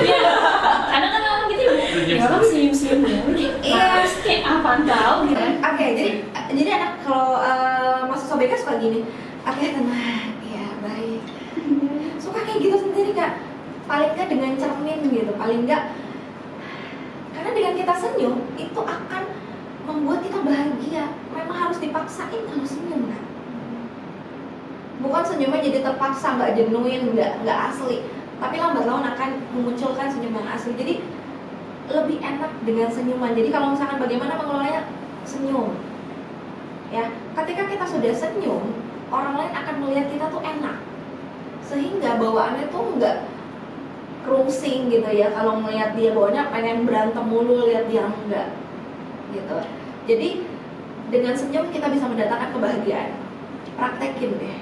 Karena kan orang gitu ya, orang senyum-senyum Iya. kayak apaan tahu gitu. Oke, jadi anak kalau mahasiswa BK suka gini. Oke, tenang, ya baik. Suka kayak gitu sendiri, Kak. Paling nggak dengan cermin gitu, paling nggak. Karena dengan kita senyum itu akan membuat kita bahagia. Memang harus dipaksain kalau senyum, Kak. Bukan senyumnya jadi terpaksa, nggak genuine, nggak asli. Tapi lambat laun akan memunculkan senyum yang asli. Jadi lebih enak dengan senyuman. Jadi kalau misalkan bagaimana mengelolanya, senyum. Ya, ketika kita sudah senyum, orang lain akan melihat kita tuh enak. Sehingga bawaannya tuh nggak rungsing gitu ya. Kalau melihat dia bawaannya pengen berantem mulu, lihat dia enggak gitu. Jadi dengan senyum kita bisa mendatangkan kebahagiaan. Praktekin deh.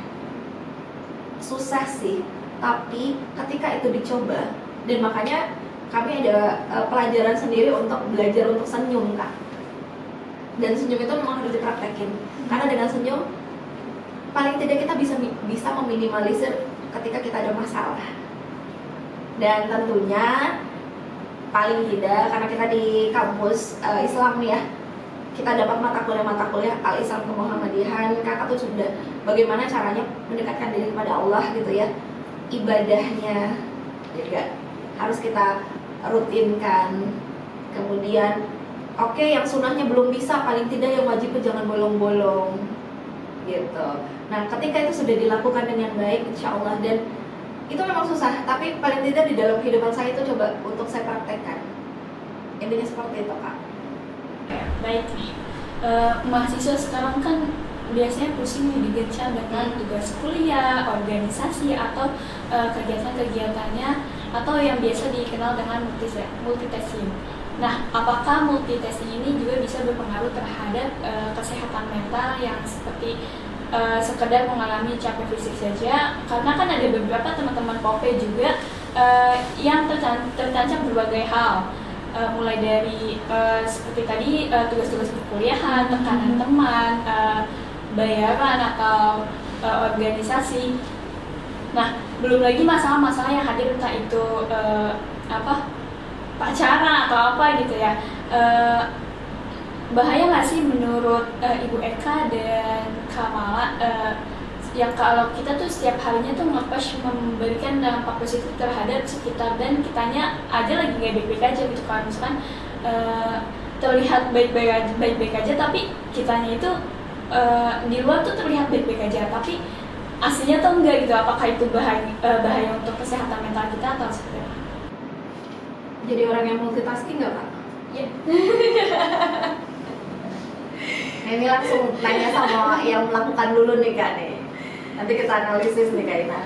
Susah sih, tapi ketika itu dicoba, dan makanya kami ada pelajaran sendiri untuk belajar untuk senyum, Kak. Dan senyum itu memang harus dipraktekin. Karena dengan senyum paling tidak kita bisa meminimalisir ketika kita ada masalah. Dan tentunya paling tidak, karena kita di kampus Islam ya, kita dapat mata kuliah Al-Islam Kemuhammadihan. Kakak tuh sudah bagaimana caranya mendekatkan diri kepada Allah gitu ya. Ibadahnya juga harus kita rutinkan. Kemudian oke, yang sunnahnya belum bisa, paling tidak yang wajib jangan bolong-bolong gitu. Nah, ketika itu sudah dilakukan dengan baik, insya Allah, dan itu memang susah, tapi paling tidak di dalam kehidupan saya itu coba untuk saya praktekkan. Intinya seperti itu, Kak. Baik nih, mahasiswa sekarang kan biasanya pusing nih digencar dengan tugas kuliah, organisasi atau kegiatan-kegiatannya atau yang biasa dikenal dengan multitasking. Nah, apakah multitasking ini juga bisa berpengaruh terhadap kesehatan mental yang seperti sekedar mengalami capek fisik saja? Karena kan ada beberapa teman-teman Pope juga yang terancam berbagai hal, mulai dari seperti tadi tugas-tugas perkuliahan, tekanan teman, bayaran atau organisasi. Nah, belum lagi masalah-masalah yang hadir, entah itu pacaran atau apa gitu ya. Bahaya nggak sih menurut Ibu Eka dan Kamala yang kalau kita tuh setiap harinya tuh memberikan dampak positif terhadap sekitar dan kitanya aja lagi nggak baik-baik aja gitu. Kalau misalkan terlihat baik-baik aja tapi kitanya itu di luar tuh terlihat baik-baik aja tapi aslinya tuh enggak gitu. Apakah itu bahaya untuk kesehatan mental kita atau seperti apa? Jadi orang yang multitasking nggak, Kak? Iya. Nah, ini langsung nanya sama yang melakukan dulu nih, Kak nih. Nanti kita analisis nih, Kak Ina.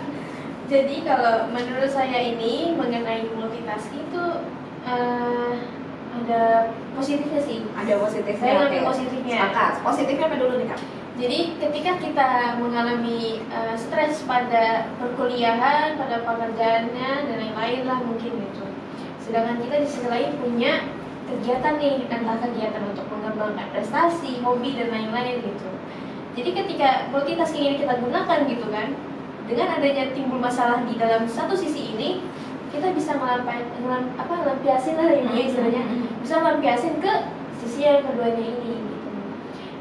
Jadi kalau menurut saya ini mengenai multitasking itu ada positifnya sih. Ada positifnya. Saya ngambil oke. positifnya. Sepakat. Positifnya apa dulu nih, Kak? Jadi ketika kita mengalami stres pada perkuliahan, pada pekerjaannya dan lain-lain lah mungkin gitu. Sedangkan kita di sisi lain punya kegiatan nih, entah kegiatan untuk mengembangkan prestasi, hobi dan lain-lain gitu. Jadi ketika multitasking ini kita gunakan gitu kan, dengan adanya timbul masalah di dalam satu sisi ini, kita bisa melampiasin lah ini istilahnya, bisa melampiasin ke sisi yang keduanya ini gitu.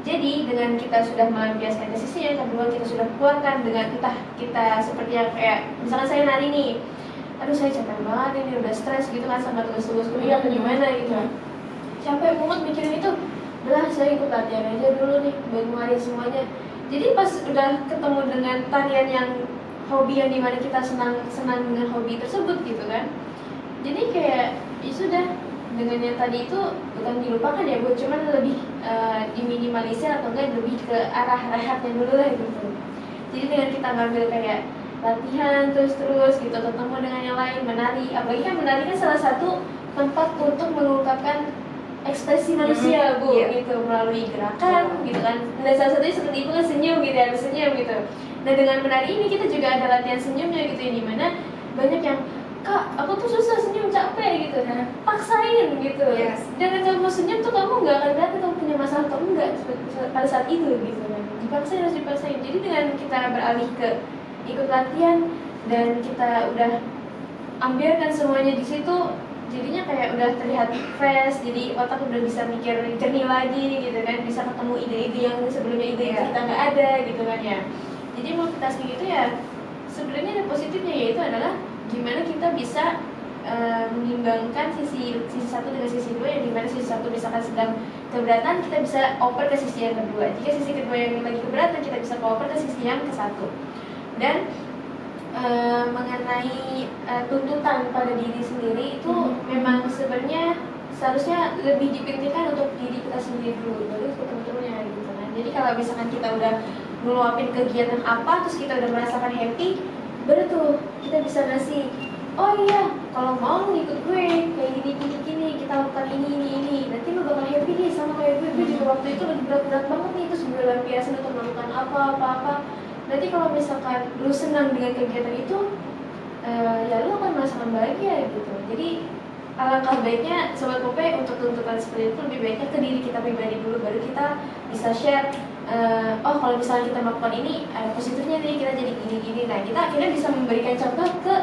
Jadi dengan kita sudah melampiaskan ke sisi yang kedua, kita sudah keluarkan dengan entah kita seperti yang kayak misalkan saya nari nih, aduh saya capek banget ini udah stres gitu kan sama tugas-tugas kuliah atau gimana gitu, capek banget mikirin itu, udah saya ikut latihan aja dulu nih buat ngeluarin semuanya. Jadi pas udah ketemu dengan tarian yang hobi yang dimana kita senang dengan hobi tersebut gitu kan, jadi kayak ya sudah, dengan yang tadi itu bukan dilupakan ya Bu, cuman lebih diminimalisir atau enggak lebih ke arah rehatnya dulu lah gitu. Jadi dengan kita ngambil kayak latihan terus gitu, ketemu dengan yang lain, menari, apalagi kan menari kan salah satu tempat untuk mengungkapkan ekspresi manusia Bu, gitu, melalui gerakan gitu kan. Dan salah satunya seperti itu kan senyum gitu, harus senyum gitu. Nah dengan menari ini kita juga ada latihan senyumnya gitu, yang dimana banyak yang, Kak, aku tuh susah senyum, capek gitu. Nah, paksain gitu. Yes. Dengan kamu senyum tuh kamu nggak akan lihat kamu punya masalah atau enggak pada saat itu gitu kan. Dipaksain, harus dipaksain. Jadi dengan kita beralih ke ikut latihan dan kita udah ambilkan semuanya di situ, jadinya kayak udah terlihat fresh, jadi otak udah bisa mikir jernih lagi gitu kan, bisa ketemu ide-ide yang sebelumnya ide kita nggak ada gitu kan ya. Jadi multitasking itu ya sebenarnya ada positifnya, yaitu adalah gimana kita bisa mengimbangkan sisi satu dengan sisi dua, yang dimana sisi satu misalkan sedang keberatan, kita bisa oper ke sisi yang kedua. Jika sisi kedua yang lagi keberatan, kita bisa oper ke sisi yang ke satu. Dan mengenai tuntutan pada diri sendiri itu memang sebenarnya seharusnya lebih dipikirkan untuk diri kita sendiri dulu, baru ke teman-temannya gitu kan. Jadi kalau misalkan kita udah ngeluapin kegiatan apa, terus kita udah merasakan happy, baru tuh kita bisa ngasih, oh iya, kalau mau ikut gue kayak gini, kita lakukan ini, nanti lo bakal happy nih sama kayak gue juga waktu itu lagi berat-berat banget nih, terus gue lampiasin untuk melakukan apa. Nanti kalau misalkan lu senang dengan kegiatan itu, ya lu akan merasakan bahagia gitu. Jadi alangkah baiknya Sobat Pope untuk tuntutan seperti itu lebih baiknya ke diri kita pribadi dulu, baru kita bisa share. Oh kalau misalnya kita melakukan ini, positifnya nih kita jadi gini. Nah kita akhirnya bisa memberikan contoh ke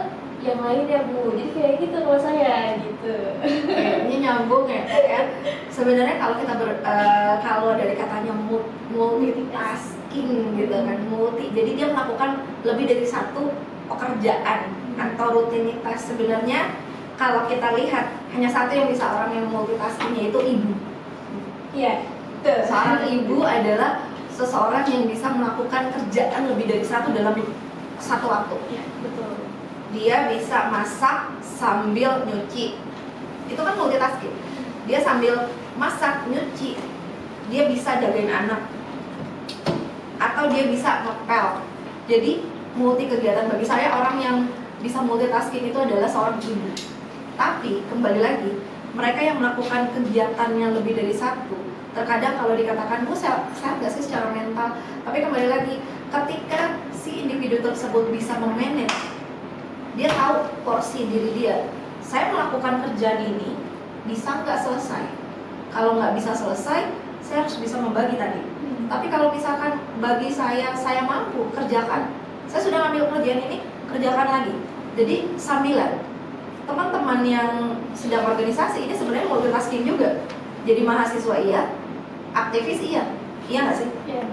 yang lain ya Bu. Jadi kayak gitu kalau saya gitu. Ini nyambung ya. Sebenarnya kalau kita kalau dari katanya multitasking gitu kan, jadi dia melakukan lebih dari satu pekerjaan atau rutinitas. Sebenarnya kalau kita lihat hanya satu yang bisa orang yang multitasking, yaitu ibu. Iya. Seorang ibu adalah seseorang yang bisa melakukan kerjaan lebih dari satu dalam satu waktu. Iya, betul. Dia bisa masak sambil nyuci, itu kan multitasking. Dia sambil masak, nyuci, dia bisa jagain anak, atau dia bisa ngepel. Jadi multi kegiatan. Bagi saya orang yang bisa multitasking itu adalah seorang ibu. Tapi kembali lagi, mereka yang melakukan kegiatannya lebih dari satu, terkadang kalau dikatakan bu sehat nggak sih secara mental, tapi kembali lagi ketika si individu tersebut bisa memanage, dia tahu porsi diri dia. Saya melakukan kerjaan ini bisa nggak selesai, kalau nggak bisa selesai saya harus bisa membagi tadi. Tapi kalau misalkan bagi saya mampu kerjakan, saya sudah ngambil kerjaan ini, kerjakan lagi. Jadi sambilan. Teman-teman yang sedang organisasi ini sebenarnya multitasking juga. Jadi mahasiswa iya, aktivis iya nggak sih? Iya.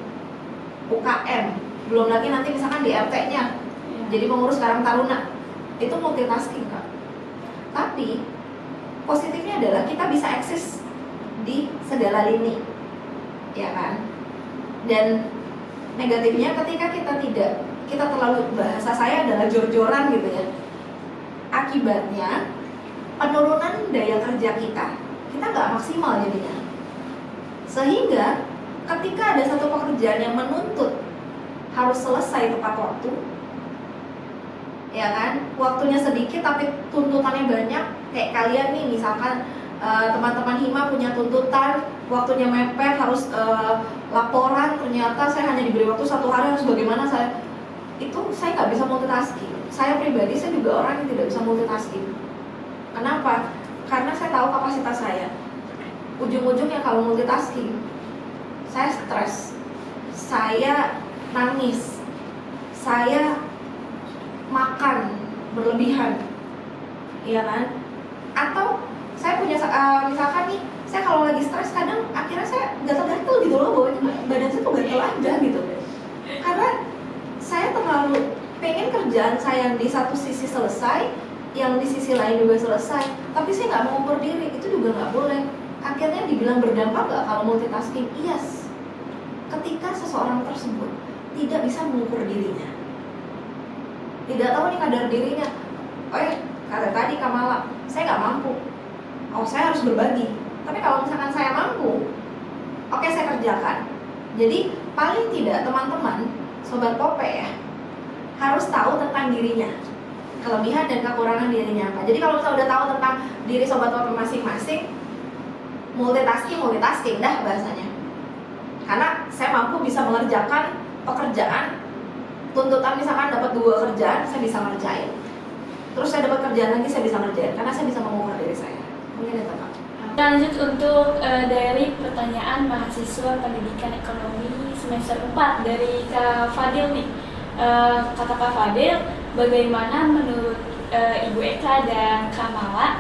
UKM, belum lagi nanti misalkan di RT-nya, jadi pengurus Karang Taruna, itu multitasking Kak. Tapi positifnya adalah kita bisa eksis di segala lini, ya kan? Dan negatifnya ketika kita terlalu, bahasa saya adalah jor-joran gitu ya, akibatnya penurunan daya kerja kita nggak maksimal jadinya. Sehingga ketika ada satu pekerjaan yang menuntut harus selesai tepat waktu, ya kan, waktunya sedikit tapi tuntutannya banyak, kayak kalian nih misalkan teman-teman Hima punya tuntutan, waktunya mepet, harus laporan, ternyata saya hanya diberi waktu 1 hari, harus bagaimana saya nggak bisa multitasking. Saya pribadi, saya juga orang yang tidak bisa multitasking. Kenapa? Karena saya tahu kapasitas saya. Ujung-ujungnya kalau multitasking, saya stres, saya nangis, saya makan berlebihan, iya kan? Atau saya punya misalkan nih, saya kalau lagi stres kadang akhirnya saya gatel-gatel gitu loh, bawahnya badan saya tuh gatel aja gitu. Karena saya terlalu pengen kerjaan saya yang di satu sisi selesai, yang di sisi lain juga selesai, tapi saya nggak mengukur diri, itu juga nggak boleh. Akhirnya dibilang berdampak nggak kalau multitasking? Yes. Ketika seseorang tersebut tidak bisa mengukur dirinya, tidak tahu nih kadar dirinya, kata tadi Kamala, saya nggak mampu, saya harus berbagi. Tapi kalau misalkan saya mampu, saya kerjakan. Jadi paling tidak teman-teman, sobat Pope ya, harus tahu tentang dirinya, kelebihan dan kekurangan dirinya apa. Jadi kalau misalnya udah tahu tentang diri sobat Pope masing-masing, multitasking dah bahasanya. Karena saya mampu bisa mengerjakan pekerjaan, tuntutan misalkan dapat 2 kerjaan, saya bisa ngerjain. Terus saya dapat kerjaan lagi, saya bisa ngerjain, karena saya bisa mengukur diri saya. Mungkin itu Kak. Lanjut untuk dari pertanyaan mahasiswa pendidikan ekonomi semester 4 dari Kak Fadil nih. Kata Kak Fadil, bagaimana menurut Ibu Eka dan Kamala,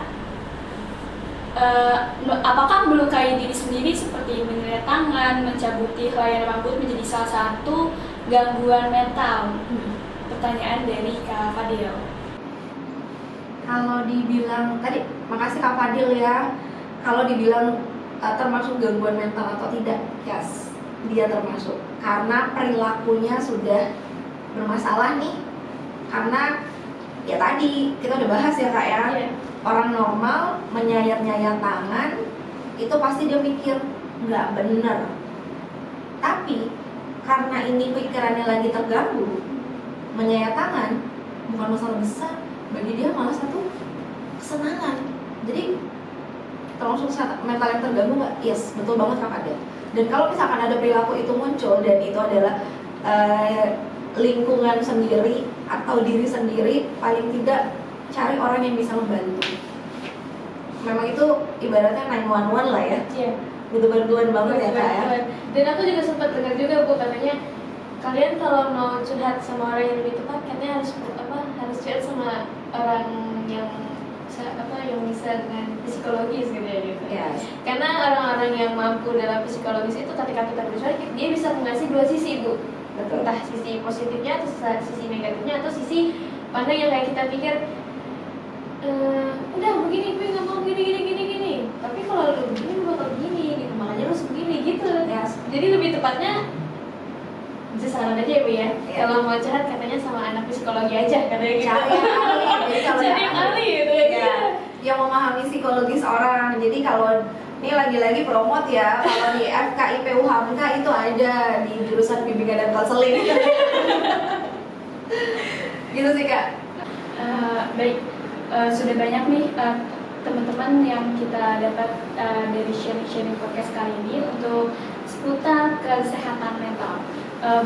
apakah melukai diri sendiri seperti menyeret tangan, mencabuti helaian rambut menjadi salah satu gangguan mental? Pertanyaan dari Kak Fadil. Kalau dibilang tadi, makasih Kak Fadil ya. Kalau dibilang termasuk gangguan mental atau tidak, yes, dia termasuk. Karena perilakunya sudah bermasalah nih. Karena ya tadi kita udah bahas ya Kak ya, orang normal menyayat-nyayat tangan itu pasti dia mikir nggak bener. Tapi karena ini pikirannya lagi terganggu, menyayat tangan bukan masalah besar, bagi dia malah satu kesenangan. Jadi termasuk mental yang terganggu nggak? Yes, betul banget Kak Fadil. Dan kalau misalkan ada perilaku itu muncul dan itu adalah lingkungan sendiri atau diri sendiri, paling tidak cari orang yang bisa membantu. Memang itu ibaratnya 911 lah ya. Iya. Butuh bantuan banget ya Kak ya. Dan aku juga sempat dengar juga Bu, katanya kalian kalau mau curhat sama orang yang lebih tepat, katanya harus curhat sama orang yang bisa dengan psikologis gitu ya gitu. Yes. Karena orang-orang yang mampu dalam psikologis itu ketika kita berbicara, dia bisa mengasih 2 sisi Bu. Betul. Entah sisi positifnya atau sisi negatifnya atau sisi pandang yang kayak kita pikir udah begini, gue nggak mau gini. Tapi kalau lu begini, lu bakal begini gitu, makanya lu begini gitu. Yes. Jadi lebih tepatnya saran aja ya Bu ya. Yeah. Kalau mau curhat katanya sama anak psikologi aja katanya gitu. Cari yang ahli. Jadi kalau Jadi yang ahli gitu ya. yang memahami psikologis orang. Jadi kalau ini lagi-lagi promote ya, kalau di FKIP Hamka itu ada di jurusan bimbingan dan konseling. Gitu sih Kak. Baik, sudah banyak nih teman-teman yang kita dapat dari sharing-sharing podcast kali ini untuk seputar kesehatan mental.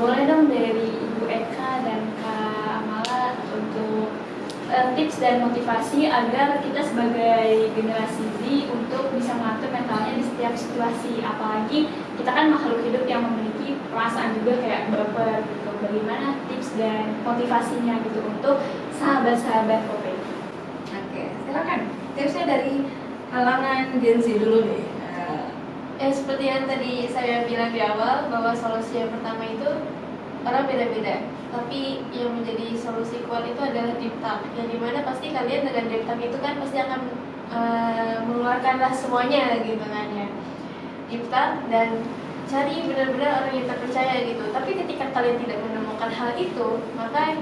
Boleh dong dari Ibu Eka dan Kak Amala untuk tips dan motivasi agar kita sebagai generasi Z untuk bisa mengatur mentalnya di setiap situasi. Apalagi kita kan makhluk hidup yang memiliki perasaan juga kayak baper gitu. Bagaimana tips dan motivasinya gitu untuk sahabat-sahabat Popeye? Oke, silakan. Tipsnya dari kalangan Gen Z dulu nih. Seperti yang tadi saya bilang di awal, bahwa solusi yang pertama itu orang beda-beda, tapi yang menjadi solusi kuat itu adalah deep talk, yang dimana pasti kalian dengan deep talk itu kan pasti akan mengeluarkanlah semuanya gitu kan ya. Deep talk dan cari benar-benar orang yang terpercaya gitu. Tapi ketika kalian tidak menemukan hal itu, maka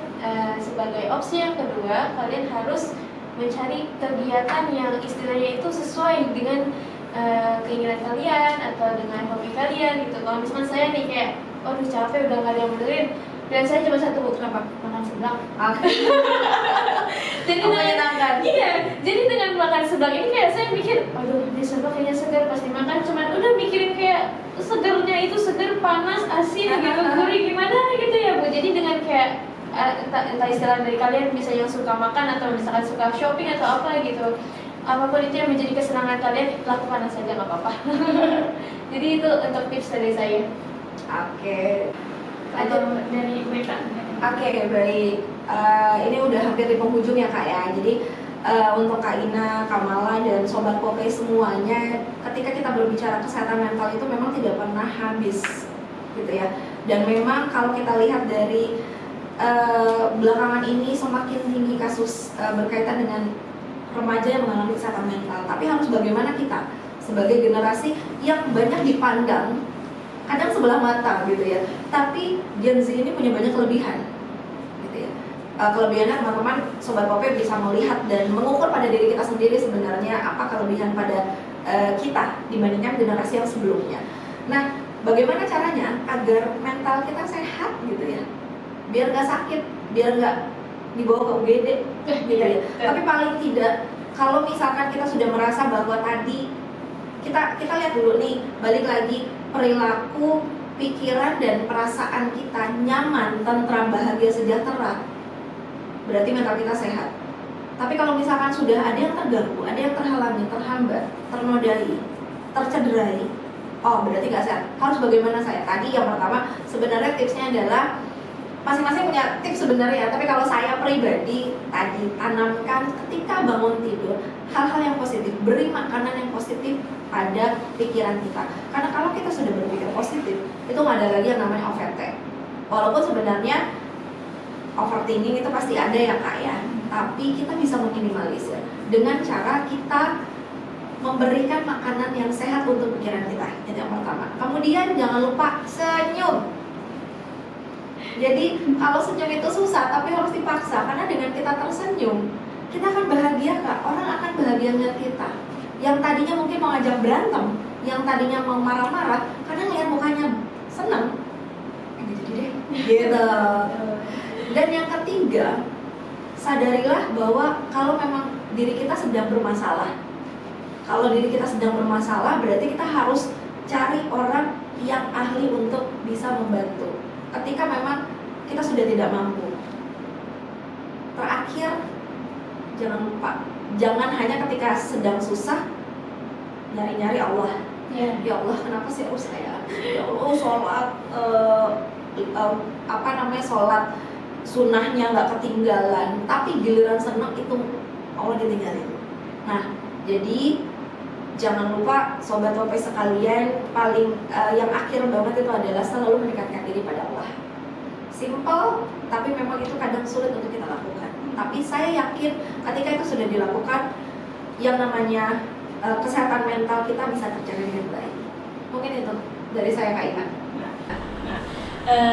sebagai opsi yang kedua, kalian harus mencari kegiatan yang istilahnya itu sesuai dengan keinginan kalian atau dengan hobi kalian gitu. Kalau misalkan saya nih kayak, aduh capek udah gak ada yang benerin, dan saya cuma satu kenapa makan seblak. Jadi dengan makan seblak ini kayak saya mikir, aduh ini seblak kayaknya segar, pas dimakan cuman udah mikirin kayak segernya itu segar, panas, asin gitu, gurih gimana gitu ya Bu. Jadi dengan kayak entah istilah dari kalian bisa yang suka makan atau misalkan suka shopping atau apa gitu, apapun itu yang menjadi kesenangan kalian, lakukan saja nggak apa-apa. Jadi itu untuk tips dari saya. Oke. Atau dari Ibu Eka? Oke, baik. Ini udah hampir di penghujung ya Kak ya. Jadi untuk Kak Ina, Kamala, dan Sobat Popeye semuanya, ketika kita berbicara kesehatan mental itu memang tidak pernah habis gitu ya. Dan memang kalau kita lihat dari belakangan ini semakin tinggi kasus berkaitan dengan remaja yang mengalami kesehatan mental. Tapi harus bagaimana kita sebagai generasi yang banyak dipandang kadang sebelah mata gitu ya. Tapi Gen Z ini punya banyak kelebihan gitu ya. Kelebihannya teman-teman Sobat Popeye bisa melihat dan mengukur pada diri kita sendiri sebenarnya apa kelebihan pada kita dibandingkan generasi yang sebelumnya. Nah, bagaimana caranya agar mental kita sehat gitu ya, biar nggak sakit, biar nggak dibawa ke UGD gitu ya. Tapi paling tidak kalau misalkan kita sudah merasa bahwa tadi kita lihat dulu nih, balik lagi perilaku, pikiran dan perasaan kita nyaman, tentram, bahagia, sejahtera, berarti mental kita sehat. Tapi kalau misalkan sudah ada yang terganggu, ada yang terhalangi, terhambat, ternodai, tercederai, oh berarti nggak sehat. Harus bagaimana saya? Tadi yang pertama sebenarnya tipsnya adalah masing-masing punya tips sebenarnya, tapi kalau saya pribadi tadi tanamkan ketika bangun tidur hal-hal yang positif, beri makanan yang positif pada pikiran kita. Karena kalau kita sudah berpikir positif, itu nggak ada lagi yang namanya overthink. Walaupun sebenarnya overthinking itu pasti ada ya Kak ya, tapi kita bisa meminimalisir dengan cara kita memberikan makanan yang sehat untuk pikiran kita. Itu yang pertama. Kemudian jangan lupa senyum. Jadi kalau senyum itu susah tapi harus dipaksa, karena dengan kita tersenyum kita akan bahagia Kak. Orang akan bahagia ngeliat kita. Yang tadinya mungkin mau ngajak berantem, yang tadinya mau marah-marah, karena ngeliat mukanya seneng, jadi deh gitu. Dan yang ketiga, sadarilah bahwa kalau memang diri kita sedang bermasalah, kalau diri kita sedang bermasalah, berarti kita harus cari orang yang ahli untuk bisa membantu ketika memang kita sudah tidak mampu. Terakhir, jangan lupa, jangan hanya ketika sedang susah nyari-nyari Allah. Ya Allah, kenapa sih harus saya? Ya Allah, sholat sholat sunnahnya nggak ketinggalan, tapi giliran senang itu Allah ditinggalin. Nah, jadi jangan lupa Sobat Popeye sekalian, paling yang akhir banget itu adalah selalu mendekatkan diri pada Allah. Simple, tapi memang itu kadang sulit untuk kita lakukan. Tapi saya yakin ketika itu sudah dilakukan, yang namanya kesehatan mental kita bisa terjaga dengan baik. Mungkin itu dari saya Kak Ina.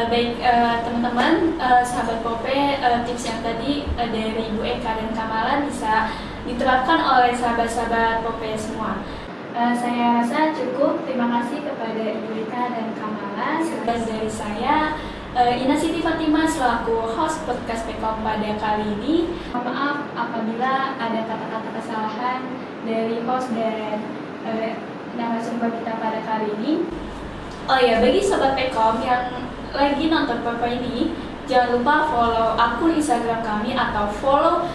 Baik teman-teman, sahabat Popeye, tips yang tadi dari Ibu Eka dan Kamala bisa diterapkan oleh sahabat-sahabat Popeye semua. Saya rasa cukup. Terima kasih kepada Ibu Eka dan Kamala. Sekian dari saya. Ina Siti Fatimah selaku host podcast Pekom pada kali ini. Maaf apabila ada kata-kata kesalahan dari host dan narasumber kita pada kali ini. Oh ya, bagi sobat Pekom yang lagi nonton podcast ini, jangan lupa follow akun Instagram kami atau follow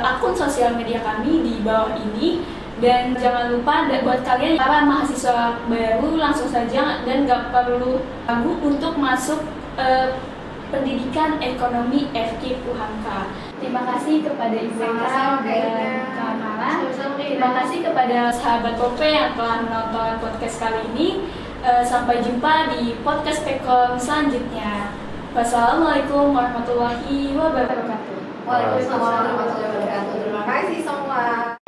akun sosial media kami di bawah ini. Dan jangan lupa buat kalian para mahasiswa baru langsung saja dan gak perlu ragu untuk masuk pendidikan ekonomi FK Uhamka. Terima kasih kepada Ibu Eka dan Kak Mala. Terima kasih kepada sahabat Pope yang telah menonton podcast kali ini. Sampai jumpa di podcast Pekom selanjutnya. Wassalamualaikum warahmatullahi wabarakatuh. Waalaikumsalam warahmatullahi wabarakatuh. Terima kasih semua.